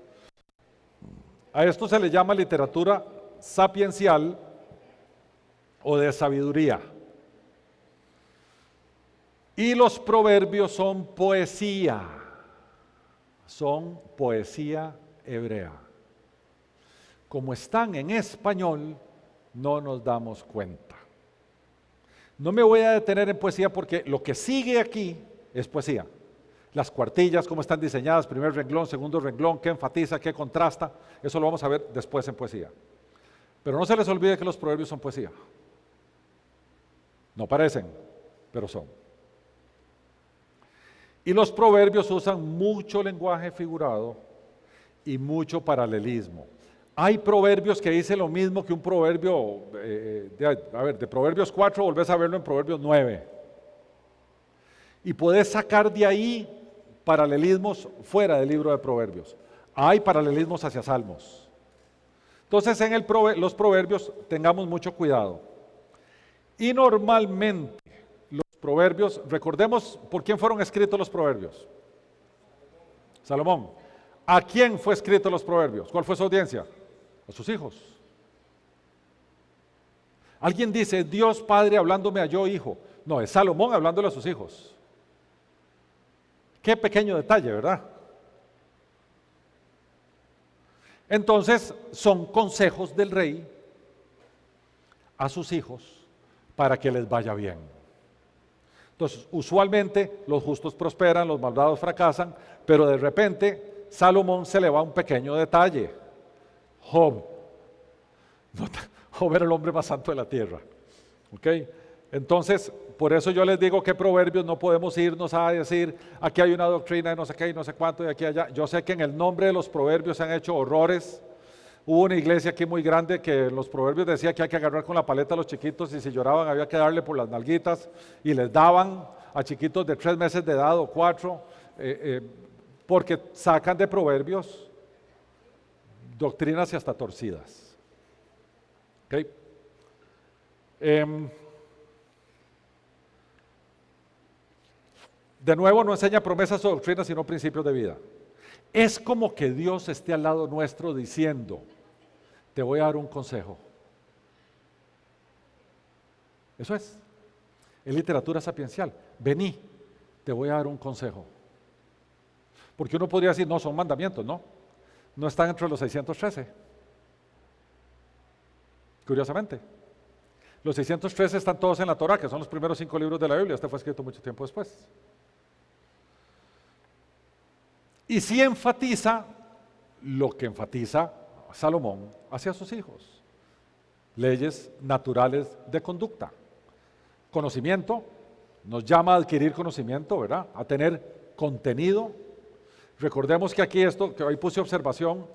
A esto se le llama literatura sapiencial o de sabiduría. Y los proverbios son poesía hebrea. Como están en español, no nos damos cuenta. No me voy a detener en poesía porque lo que sigue aquí es poesía. Las cuartillas, cómo están diseñadas, primer renglón, segundo renglón, qué enfatiza, qué contrasta, eso lo vamos a ver después en poesía. Pero no se les olvide que los proverbios son poesía. No parecen, pero son. Y los proverbios usan mucho lenguaje figurado y mucho paralelismo. Hay proverbios que dicen lo mismo que un proverbio, de Proverbios 4 volvés a verlo en Proverbios 9. Y podés sacar de ahí paralelismos fuera del libro de Proverbios. Hay paralelismos hacia Salmos. Entonces en los proverbios tengamos mucho cuidado. Y normalmente los proverbios, recordemos por quién fueron escritos los proverbios. Salomón. ¿A quién fue escrito los proverbios? ¿Cuál fue su audiencia? A sus hijos. Alguien dice, Dios Padre hablándome a yo hijo. No, es Salomón hablándole a sus hijos. Qué pequeño detalle, ¿verdad? Entonces, son consejos del rey a sus hijos para que les vaya bien. Entonces, usualmente los justos prosperan, los malvados fracasan, pero de repente Salomón se le va un pequeño detalle. Job era el hombre más santo de la tierra. ¿Ok? Entonces, por eso yo les digo que proverbios no podemos irnos a decir, aquí hay una doctrina de no sé qué y no sé cuánto y aquí allá. Yo sé que en el nombre de los proverbios se han hecho horrores. Hubo una iglesia aquí muy grande que en los proverbios decía que hay que agarrar con la paleta a los chiquitos y si lloraban había que darle por las nalguitas y les daban a chiquitos de 3 meses de edad o 4, porque sacan de proverbios doctrinas y hasta torcidas. ¿Ok? De nuevo, no enseña promesas o doctrinas, sino principios de vida. Es como que Dios esté al lado nuestro diciendo, te voy a dar un consejo. Eso es literatura sapiencial. Vení, Te voy a dar un consejo. Porque uno podría decir, no, son mandamientos, no. No están entre los 613. Curiosamente. Los 613 están todos en la Torá, que son los primeros 5 libros de la Biblia. Este fue escrito mucho tiempo después. Y sí enfatiza lo que enfatiza Salomón hacia sus hijos. Leyes naturales de conducta. Conocimiento, nos llama a adquirir conocimiento, ¿verdad? A tener contenido. Recordemos que aquí esto, que ahí puse observación,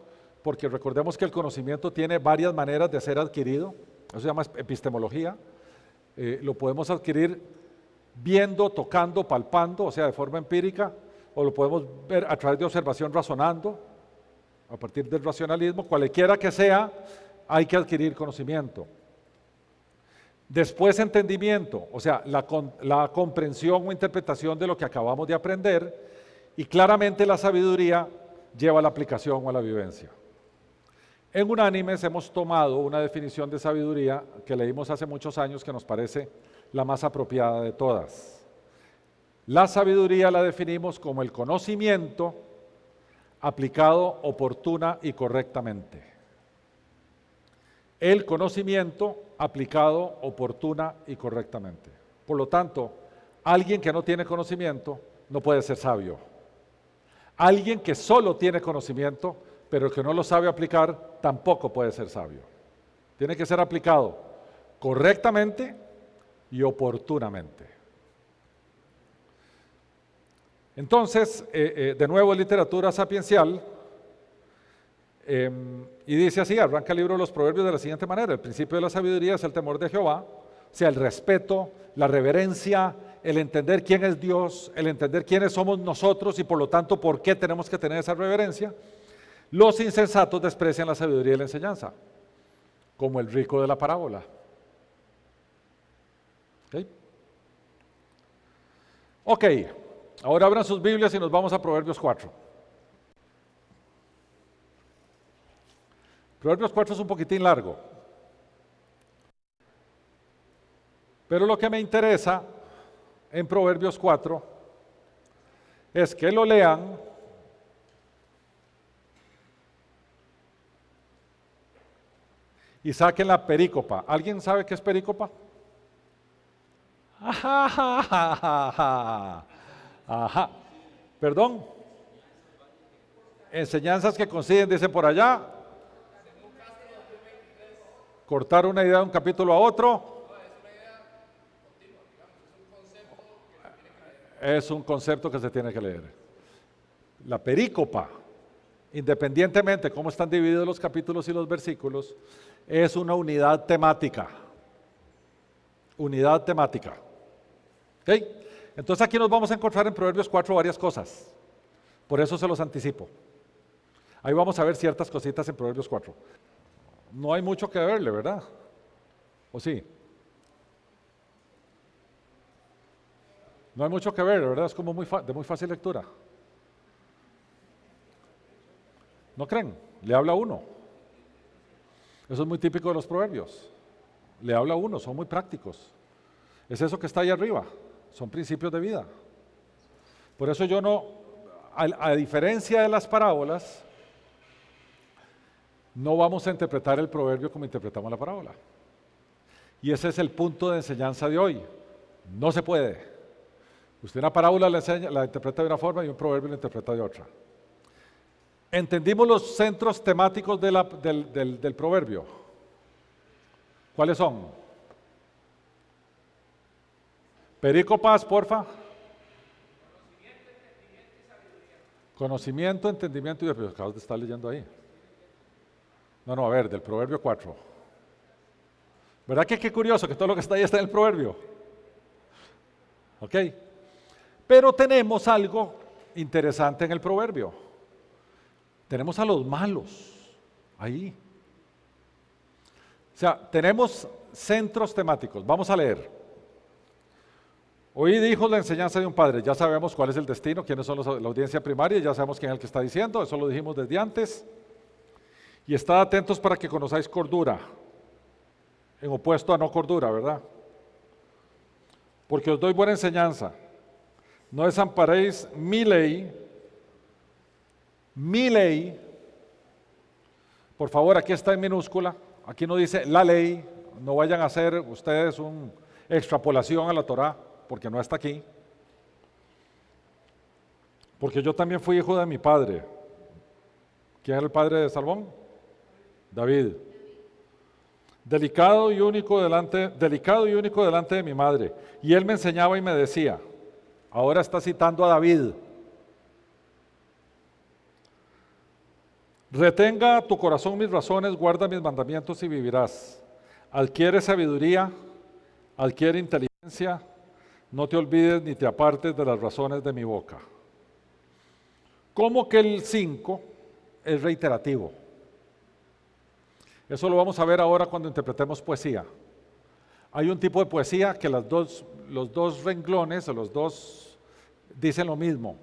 porque recordemos que el conocimiento tiene varias maneras de ser adquirido. Eso se llama epistemología. Lo podemos adquirir viendo, tocando, palpando, o sea, de forma empírica, o lo podemos ver a través de observación, razonando, a partir del racionalismo. Cualquiera que sea, hay que adquirir conocimiento. Después entendimiento, o sea, la comprensión o interpretación de lo que acabamos de aprender, y claramente la sabiduría lleva a la aplicación o a la vivencia. En Unánimes hemos tomado una definición de sabiduría que leímos hace muchos años que nos parece la más apropiada de todas. La sabiduría la definimos como el conocimiento aplicado oportuna y correctamente. El conocimiento aplicado oportuna y correctamente. Por lo tanto, alguien que no tiene conocimiento no puede ser sabio. Alguien que solo tiene conocimiento, pero que no lo sabe aplicar, tampoco puede ser sabio. Tiene que ser aplicado correctamente y oportunamente. Entonces, de nuevo, literatura sapiencial, y dice así, arranca el libro de los Proverbios de la siguiente manera: el principio de la sabiduría es el temor de Jehová, o sea, el respeto, la reverencia, el entender quién es Dios, el entender quiénes somos nosotros y por lo tanto por qué tenemos que tener esa reverencia. Los insensatos desprecian la sabiduría y la enseñanza, como el rico de la parábola. Ok, ahora abran sus Biblias y nos vamos a Proverbios 4. Proverbios 4 es un poquitín largo, pero lo que me interesa en Proverbios 4 es que lo lean y saquen la perícopa. ¿Alguien sabe qué es perícopa? Ajá. ¿Perdón? Enseñanzas que consiguen, dicen por allá. Cortar una idea de un capítulo a otro. Es un concepto que se tiene que leer. La perícopa, independientemente de cómo están divididos los capítulos y los versículos, es una unidad temática. Unidad temática. ¿Ok? Entonces aquí nos vamos a encontrar en Proverbios 4 varias cosas. Por eso se los anticipo. Ahí vamos a ver ciertas cositas en Proverbios 4. No hay mucho que verle, ¿verdad? ¿O sí? No hay mucho que ver, ¿verdad? Es como de muy fácil lectura. ¿No creen? Le habla a uno. Eso es muy típico de los proverbios. Le habla a uno, son muy prácticos. Es eso que está ahí arriba. Son principios de vida. Por eso yo no, a diferencia de las parábolas, no vamos a interpretar el proverbio como interpretamos la parábola. Y ese es el punto de enseñanza de hoy. No se puede. Usted una parábola la interpreta de una forma y un proverbio la interpreta de otra. ¿Entendimos los centros temáticos del proverbio? ¿Cuáles son? Perícopas, porfa. Conocimiento, entendimiento y sabiduría. Acabas de estar leyendo ahí. No, a ver, del proverbio 4. ¿Verdad que qué curioso que todo lo que está ahí está en el proverbio? ¿Ok? Pero tenemos algo interesante en el proverbio. Tenemos a los malos ahí. O sea, tenemos centros temáticos. Vamos a leer. Oíd, hijos, la enseñanza de un padre. Ya sabemos cuál es el destino, quiénes son la audiencia primaria, ya sabemos quién es el que está diciendo, eso lo dijimos desde antes. Y estad atentos para que conozcáis cordura, en opuesto a no cordura, ¿verdad? Porque os doy buena enseñanza. No desamparéis mi ley. Por favor, aquí está en minúscula, aquí no dice la ley, no vayan a hacer ustedes una extrapolación a la Torá, porque no está aquí. Porque yo también fui hijo de mi padre. ¿Quién era el padre de Salomón? David. Delicado y único delante de mi madre. Y él me enseñaba y me decía, ahora está citando a David. Retenga tu corazón mis razones, guarda mis mandamientos y vivirás. Adquiere sabiduría, adquiere inteligencia, no te olvides ni te apartes de las razones de mi boca. ¿Cómo que el 5 es reiterativo? Eso lo vamos a ver ahora cuando interpretemos poesía. Hay un tipo de poesía que los dos renglones o los dos dicen lo mismo.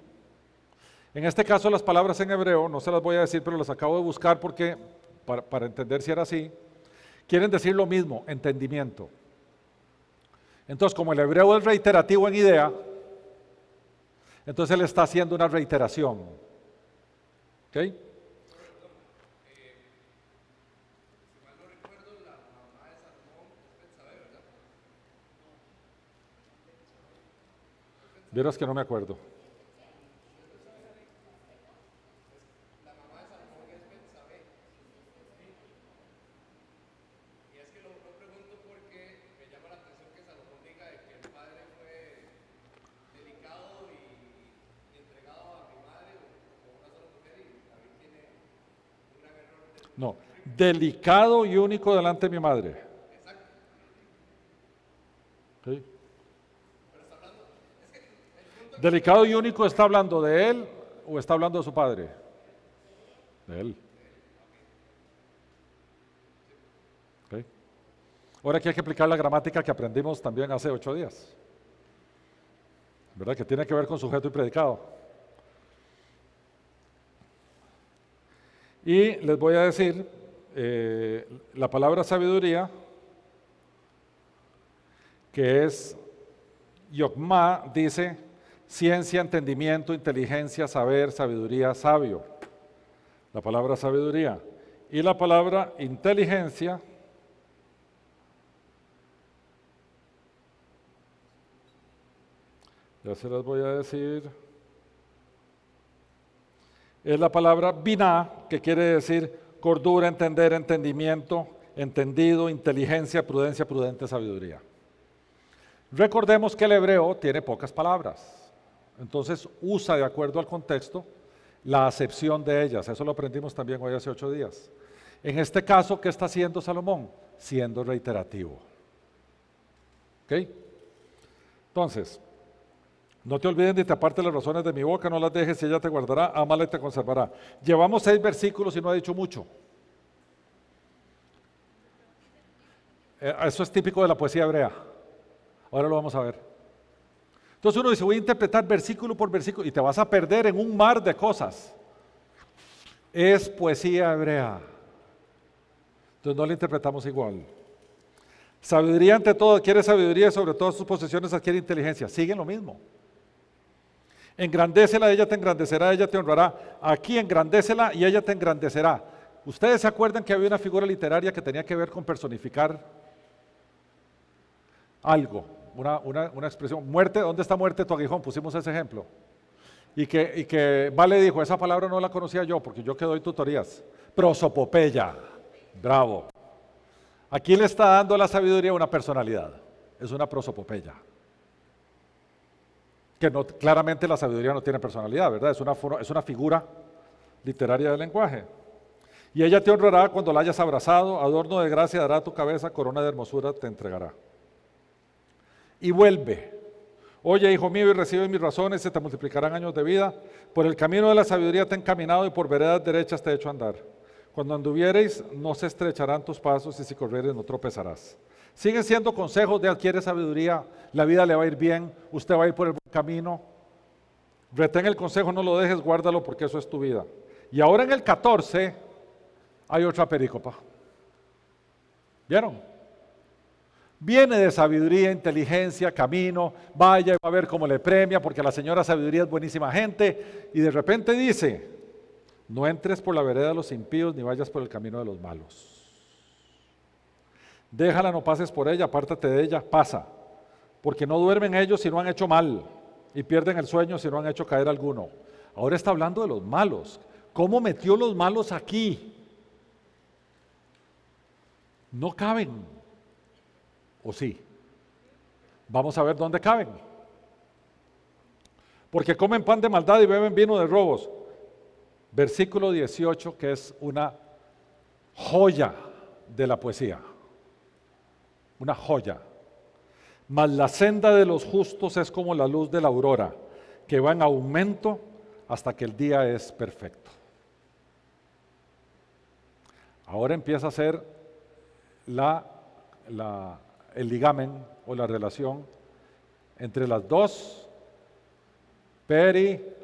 En este caso las palabras en hebreo, no se las voy a decir, pero las acabo de buscar porque para entender si era así, quieren decir lo mismo, entendimiento. Entonces, como el hebreo es reiterativo en idea, entonces él está haciendo una reiteración. ¿Ok? Vieras que no me acuerdo. No, delicado y único delante de mi madre. ¿Sí? Delicado y único, ¿está hablando de él o está hablando de su padre? De él. ¿Okay? Ahora aquí hay que aplicar la gramática que aprendimos también hace 8 días. ¿Verdad? Que tiene que ver con sujeto y predicado. Y les voy a decir, la palabra sabiduría, que es Yokma, dice ciencia, entendimiento, inteligencia, saber, sabiduría, sabio. La palabra sabiduría. Y la palabra inteligencia ya se las voy a decir, es la palabra biná, que quiere decir cordura, entender, entendimiento, entendido, inteligencia, prudencia, prudente, sabiduría. Recordemos que el hebreo tiene pocas palabras, entonces usa de acuerdo al contexto la acepción de ellas. Eso lo aprendimos también hoy hace 8 días. En este caso, ¿qué está haciendo Salomón? Siendo reiterativo. ¿Ok? Entonces, no te olvides ni te apartes las razones de mi boca, no las dejes y ella te guardará, ámala y te conservará. Llevamos 6 versículos y no ha dicho mucho. Eso es típico de la poesía hebrea. Ahora lo vamos a ver. Entonces uno dice, voy a interpretar versículo por versículo y te vas a perder en un mar de cosas. Es poesía hebrea. Entonces no la interpretamos igual. Sabiduría ante todo, adquiere sabiduría, sobre todas sus posesiones adquiere inteligencia. Siguen lo mismo. Engrandécela, ella te engrandecerá, ella te honrará. Aquí engrandécela y ella te engrandecerá. ¿Ustedes se acuerdan que había una figura literaria que tenía que ver con personificar algo? Una expresión. Muerte, ¿dónde está muerte tu aguijón? Pusimos ese ejemplo. Y que Vale dijo, esa palabra no la conocía yo porque yo que doy tutorías. Prosopopeya. Bravo. Aquí le está dando la sabiduría una personalidad. Es una prosopopeya. Que no, claramente la sabiduría no tiene personalidad, ¿verdad? Es una figura literaria del lenguaje. Y ella te honrará cuando la hayas abrazado, adorno de gracia dará a tu cabeza, corona de hermosura te entregará. Y vuelve. Oye, hijo mío, y recibe mis razones, se te multiplicarán años de vida. Por el camino de la sabiduría te he encaminado y por veredas derechas te he hecho andar. Cuando anduviereis, no se estrecharán tus pasos y si corrieres no tropezarás. Siguen siendo consejos de adquiere sabiduría, la vida le va a ir bien, usted va a ir por el buen camino. Retén el consejo, no lo dejes, guárdalo porque eso es tu vida. Y ahora en el 14 hay otra perícopa. ¿Vieron? Viene de sabiduría, inteligencia, camino, vaya y va a ver cómo le premia, porque la señora sabiduría es buenísima gente, y de repente dice, no entres por la vereda de los impíos, ni vayas por el camino de los malos. Déjala, no pases por ella, apártate de ella, pasa, porque no duermen ellos si no han hecho mal, y pierden el sueño si no han hecho caer alguno. Ahora está hablando de los malos. ¿Cómo metió los malos aquí? No caben. ¿O sí? Vamos a ver dónde caben. Porque comen pan de maldad y beben vino de robos. Versículo 18, que es una joya de la poesía. Una joya. Mas la senda de los justos es como la luz de la aurora, que va en aumento hasta que el día es perfecto. Ahora empieza a ser el ligamen o la relación entre las dos perícopas.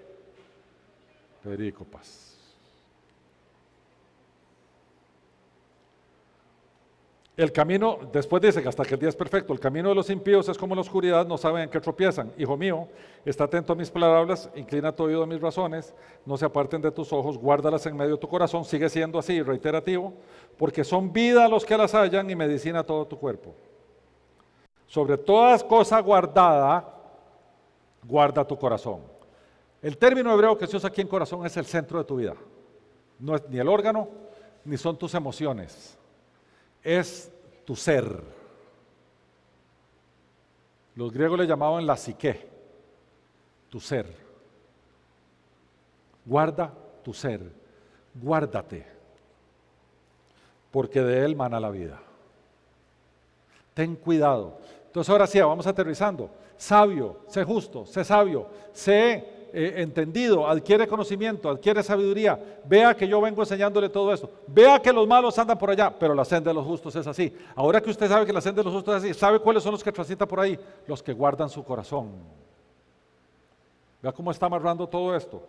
El camino, después dice que hasta que el día es perfecto, el camino de los impíos es como la oscuridad, no saben en qué tropiezan. Hijo mío, está atento a mis palabras, inclina tu oído a mis razones, no se aparten de tus ojos, guárdalas en medio de tu corazón, sigue siendo así, reiterativo, porque son vida los que las hallan y medicina a todo tu cuerpo. Sobre todas cosas guardada, guarda tu corazón. El término hebreo que se usa aquí en corazón es el centro de tu vida. No es ni el órgano, ni son tus emociones. Es tu ser. Los griegos le llamaban la psique, tu ser. Guarda tu ser, guárdate, porque de él mana la vida. Ten cuidado. Entonces ahora sí, vamos aterrizando. Sabio, sé justo, sé sabio, sé entendido, adquiere conocimiento, adquiere sabiduría. Vea que yo vengo enseñándole todo esto. Vea que los malos andan por allá, pero la senda de los justos es así. Ahora que usted sabe que la senda de los justos es así, ¿sabe cuáles son los que transitan por ahí? Los que guardan su corazón. Vea cómo está amarrando todo esto.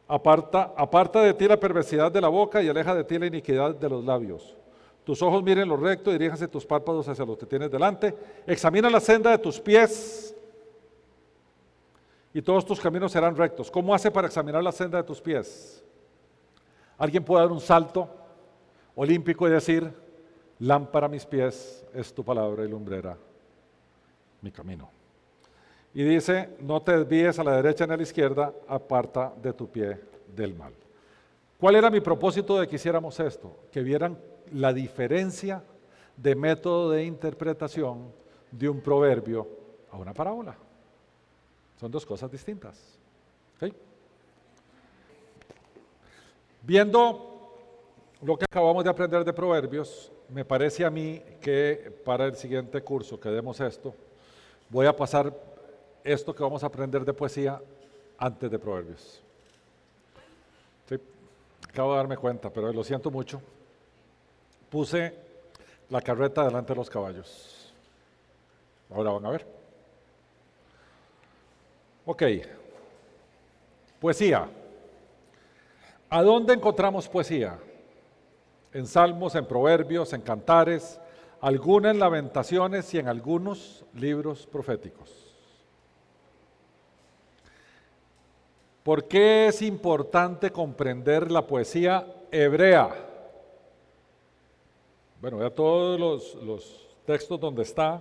Aparta de ti la perversidad de la boca y aleja de ti la iniquidad de los labios. Tus ojos miren lo recto y diríjanse tus párpados hacia lo que tienes delante. Examina la senda de tus pies y todos tus caminos serán rectos. ¿Cómo hace para examinar la senda de tus pies? Alguien puede dar un salto olímpico y decir, lámpara a mis pies es tu palabra y lumbrera mi camino. Y dice, no te desvíes a la derecha ni a la izquierda, aparta de tu pie del mal. ¿Cuál era mi propósito de que hiciéramos esto? Que vieran la diferencia de método de interpretación de un proverbio a una parábola. Son dos cosas distintas. ¿Okay? Viendo lo que acabamos de aprender de proverbios, me parece a mí que para el siguiente curso que demos esto, voy a pasar esto que vamos a aprender de poesía antes de proverbios. ¿Sí? Acabo de darme cuenta, pero lo siento mucho. Puse la carreta delante de los caballos. Ahora van a ver. Ok. Poesía. ¿A dónde encontramos poesía? En salmos, en proverbios, en cantares, alguna en lamentaciones y en algunos libros proféticos. ¿Por qué es importante comprender la poesía hebrea? Bueno, vea todos los textos donde está.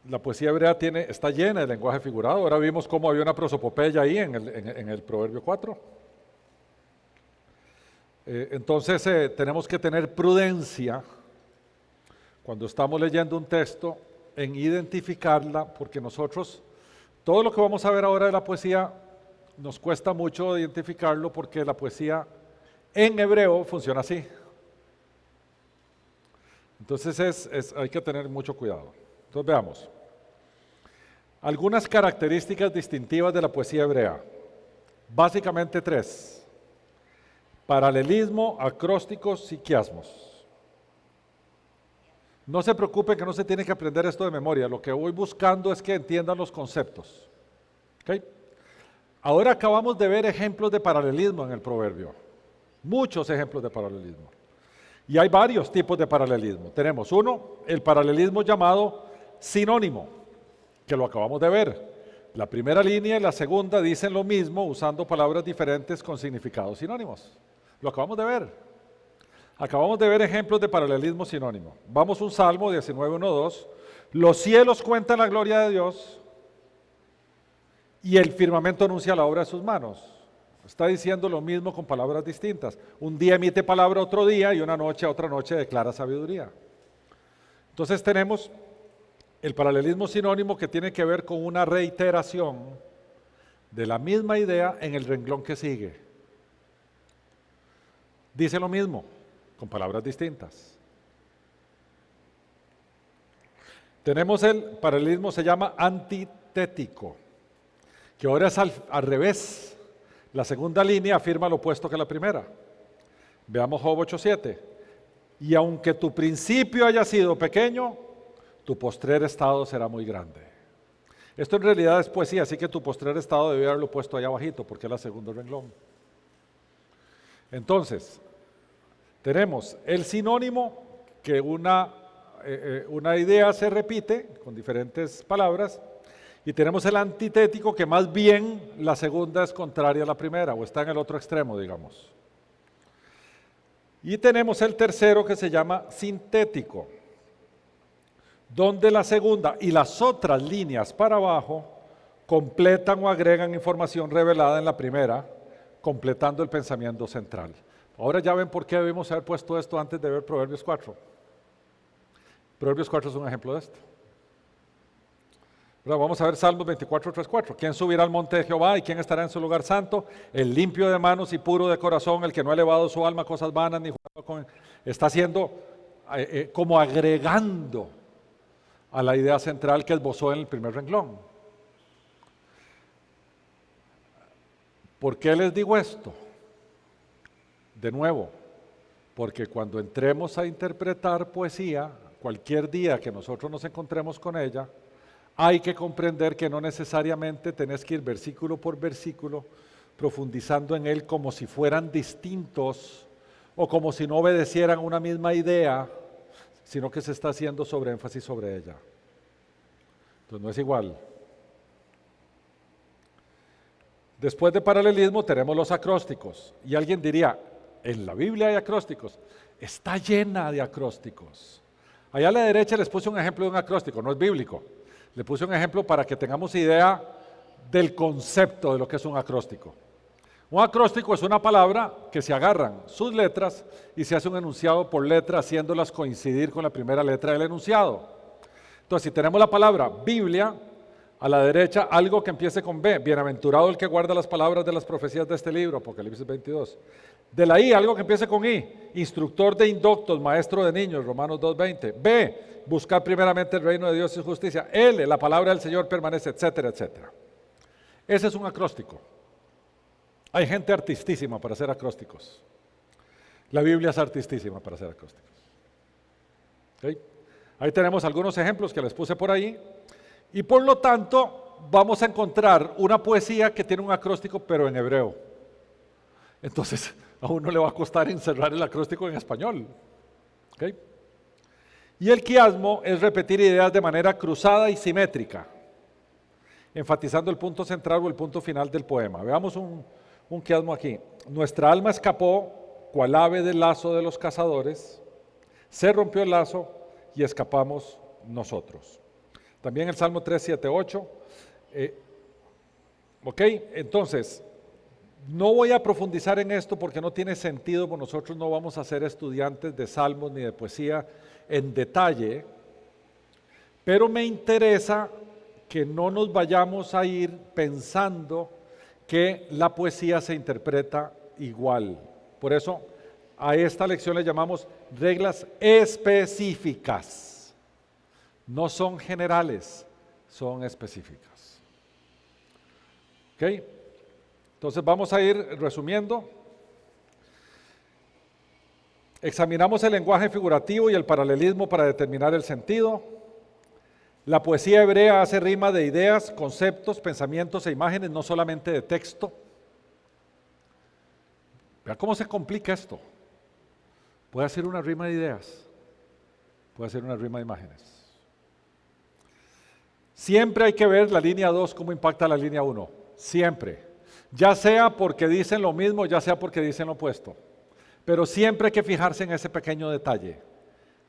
La poesía hebrea está llena de lenguaje figurado. Ahora vimos cómo había una prosopopeya ahí en el Proverbio 4. Entonces tenemos que tener prudencia cuando estamos leyendo un texto en identificarla, porque nosotros, todo lo que vamos a ver ahora de la poesía, nos cuesta mucho identificarlo porque la poesía en hebreo funciona así. Entonces hay que tener mucho cuidado. Entonces veamos. Algunas características distintivas de la poesía hebrea. Básicamente 3. Paralelismo, acrósticos y quiasmos. No se preocupen que no se tiene que aprender esto de memoria. Lo que voy buscando es que entiendan los conceptos. ¿Okay? Ahora acabamos de ver ejemplos de paralelismo en el proverbio. Muchos ejemplos de paralelismo. Y hay varios tipos de paralelismo. Tenemos uno, el paralelismo llamado sinónimo, que lo acabamos de ver. La primera línea y la segunda dicen lo mismo usando palabras diferentes con significados sinónimos. Lo acabamos de ver. Acabamos de ver ejemplos de paralelismo sinónimo. Vamos a un Salmo 19:1-2. Los cielos cuentan la gloria de Dios y el firmamento anuncia la obra de sus manos. Está diciendo lo mismo con palabras distintas. Un día emite palabra otro día y una noche a otra noche declara sabiduría. Entonces tenemos el paralelismo sinónimo que tiene que ver con una reiteración de la misma idea en el renglón que sigue. Dice lo mismo, con palabras distintas. Tenemos el paralelismo, se llama antitético, que ahora es al revés. La segunda línea afirma lo opuesto que la primera. Veamos Job 8:7. Y aunque tu principio haya sido pequeño, tu postrer estado será muy grande. Esto en realidad es poesía, así que tu postrer estado debió haberlo puesto allá abajito, porque es la segunda renglón. Entonces, tenemos el sinónimo, que una idea se repite con diferentes palabras, y tenemos el antitético, que más bien la segunda es contraria a la primera, o está en el otro extremo, digamos. Y tenemos el tercero, que se llama sintético, donde la segunda y las otras líneas para abajo completan o agregan información revelada en la primera, completando el pensamiento central. Ahora ya ven por qué debimos haber puesto esto antes de ver Proverbios 4. Proverbios 4 es un ejemplo de esto. Ahora vamos a ver Salmos 24:3-4. ¿Quién subirá al monte de Jehová y quién estará en su lugar santo? El limpio de manos y puro de corazón, el que no ha elevado su alma a cosas vanas ni jugado con... Está haciendo como agregando a la idea central que esbozó en el primer renglón. ¿Por qué les digo esto? De nuevo, porque cuando entremos a interpretar poesía, cualquier día que nosotros nos encontremos con ella, hay que comprender que no necesariamente tenés que ir versículo por versículo profundizando en él como si fueran distintos o como si no obedecieran una misma idea, sino que se está haciendo sobreénfasis sobre ella. Entonces no es igual. Después de paralelismo tenemos los acrósticos. Y alguien diría, en la Biblia hay acrósticos. Está llena de acrósticos. Allá a la derecha les puse un ejemplo de un acróstico, no es bíblico. Le puse un ejemplo para que tengamos idea del concepto de lo que es un acróstico. Un acróstico es una palabra que se agarran sus letras y se hace un enunciado por letra, haciéndolas coincidir con la primera letra del enunciado. Entonces, si tenemos la palabra Biblia, a la derecha algo que empiece con B, bienaventurado el que guarda las palabras de las profecías de este libro, Apocalipsis 22. De la I, algo que empiece con I, instructor de indoctos, maestro de niños, Romanos 2:20. B, buscar primeramente el reino de Dios y justicia. L, la palabra del Señor permanece, etcétera, etcétera. Ese es un acróstico. Hay gente artistísima para hacer acrósticos. La Biblia es artistísima para hacer acrósticos. ¿Okay? Ahí tenemos algunos ejemplos que les puse por ahí. Y por lo tanto, vamos a encontrar una poesía que tiene un acróstico, pero en hebreo. Entonces, a uno le va a costar encerrar el acróstico en español. ¿Okay? Y el quiasmo es repetir ideas de manera cruzada y simétrica, enfatizando el punto central o el punto final del poema. Veamos un quiasmo aquí. Nuestra alma escapó, cual ave del lazo de los cazadores, se rompió el lazo y escapamos nosotros. También el Salmo 3, 7, 8. Ok, entonces, no voy a profundizar en esto porque no tiene sentido, porque nosotros no vamos a ser estudiantes de salmos ni de poesía en detalle, pero me interesa que no nos vayamos a ir pensando que la poesía se interpreta igual. Por eso a esta lección le llamamos reglas específicas. No son generales, son específicas. ¿Ok? Entonces vamos a ir resumiendo. Examinamos el lenguaje figurativo y el paralelismo para determinar el sentido. La poesía hebrea hace rima de ideas, conceptos, pensamientos e imágenes, no solamente de texto. Vea cómo se complica esto. Puede hacer una rima de ideas, puede hacer una rima de imágenes. Siempre hay que ver la línea 2 cómo impacta la línea 1, siempre. Ya sea porque dicen lo mismo, ya sea porque dicen lo opuesto. Pero siempre hay que fijarse en ese pequeño detalle,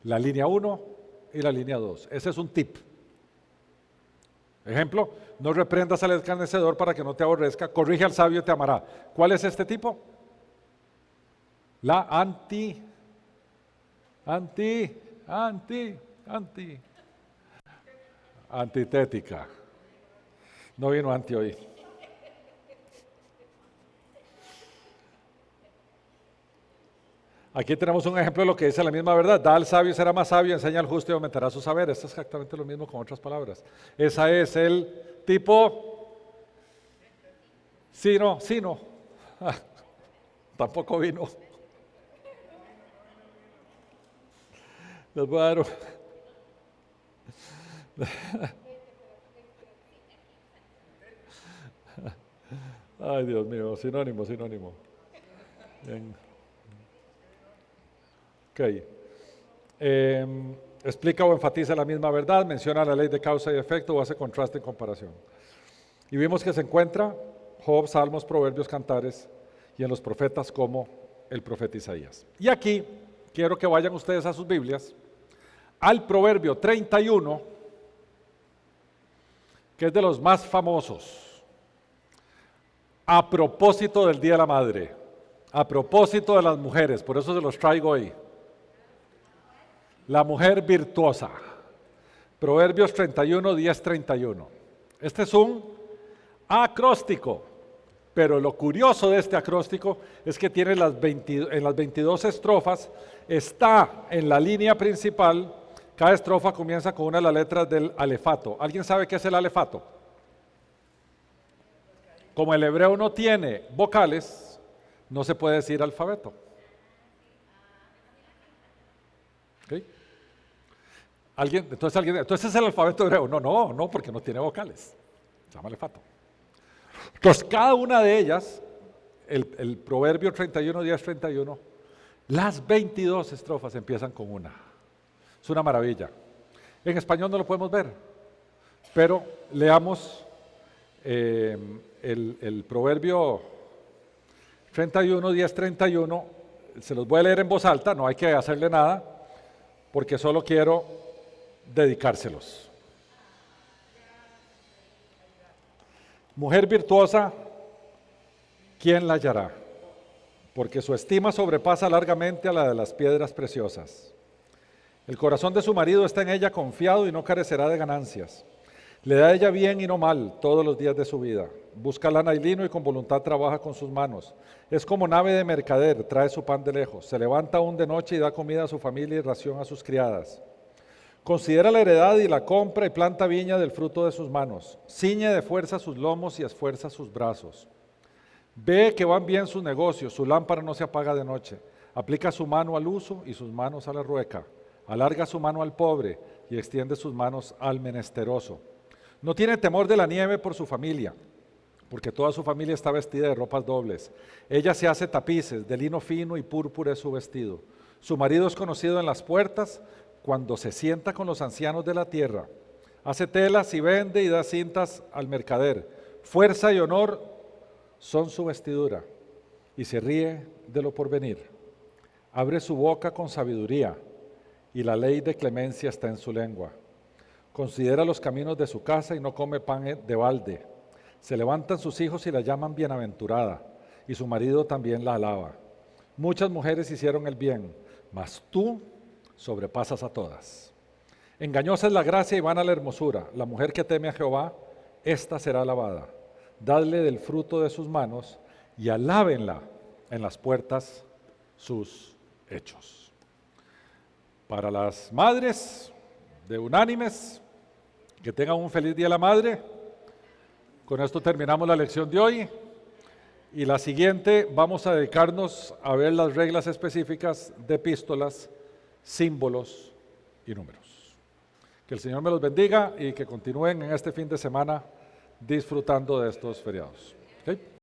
la línea 1 y la línea 2. Ese es un tip. Ejemplo, no reprendas al escarnecedor para que no te aborrezca, corrige al sabio y te amará. ¿Cuál es este tipo? La antitética. No vino anti hoy. Aquí tenemos un ejemplo de lo que dice la misma verdad. Da al sabio y será más sabio, enseña al justo y aumentará su saber. Esto es exactamente lo mismo con otras palabras. Esa es el tipo. Sí, no. Tampoco vino. Les voy a dar Ay, Dios mío, sinónimo. Bien. Ok. Explica o enfatiza la misma verdad, menciona la ley de causa y efecto o hace contraste en comparación. Y vimos que se encuentra Job, Salmos, Proverbios, Cantares y en los profetas como el profeta Isaías. Y aquí quiero que vayan ustedes a sus Biblias, al Proverbio 31, que es de los más famosos, a propósito del Día de la Madre, a propósito de las mujeres, por eso se los traigo hoy. La mujer virtuosa. Proverbios 31, 10, 31. Este es un acróstico, pero lo curioso de este acróstico es que tiene en las 22 estrofas, está en la línea principal, cada estrofa comienza con una de las letras del alefato. ¿Alguien sabe qué es el alefato? Como el hebreo no tiene vocales, no se puede decir alfabeto. ¿Okay? Entonces es el alfabeto hebreo. No, porque no tiene vocales. Se llama alefato. Entonces, cada una de ellas, el Proverbio 31, 10, 31, las 22 estrofas empiezan con una. Es una maravilla. En español no lo podemos ver, pero leamos el Proverbio 31, 10, 31. Se los voy a leer en voz alta, no hay que hacerle nada, porque solo quiero dedicárselos. Mujer virtuosa, ¿quién la hallará? Porque su estima sobrepasa largamente a la de las piedras preciosas. El corazón de su marido está en ella confiado y no carecerá de ganancias. Le da a ella bien y no mal todos los días de su vida. Busca lana y lino y con voluntad trabaja con sus manos. Es como nave de mercader, trae su pan de lejos. Se levanta aún de noche y da comida a su familia y ración a sus criadas. Considera la heredad y la compra y planta viña del fruto de sus manos. Ciñe de fuerza sus lomos y esfuerza sus brazos. Ve que van bien sus negocios, su lámpara no se apaga de noche. Aplica su mano al uso y sus manos a la rueca. Alarga su mano al pobre y extiende sus manos al menesteroso. No tiene temor de la nieve por su familia, porque toda su familia está vestida de ropas dobles. Ella se hace tapices, de lino fino y púrpura es su vestido. Su marido es conocido en las puertas cuando se sienta con los ancianos de la tierra. Hace telas y vende y da cintas al mercader. Fuerza y honor son su vestidura y se ríe de lo porvenir. Abre su boca con sabiduría y la ley de clemencia está en su lengua. Considera los caminos de su casa y no come pan de balde. Se levantan sus hijos y la llaman bienaventurada, y su marido también la alaba. Muchas mujeres hicieron el bien, mas tú sobrepasas a todas. Engañosa es la gracia y vana la hermosura. La mujer que teme a Jehová, ésta será alabada. Dadle del fruto de sus manos y alábenla en las puertas sus hechos. Para las madres de unánimes, que tengan un feliz Día de la Madre. Con esto terminamos la lección de hoy y la siguiente vamos a dedicarnos a ver las reglas específicas de epístolas, símbolos y números. Que el Señor me los bendiga y que continúen en este fin de semana disfrutando de estos feriados. ¿Okay?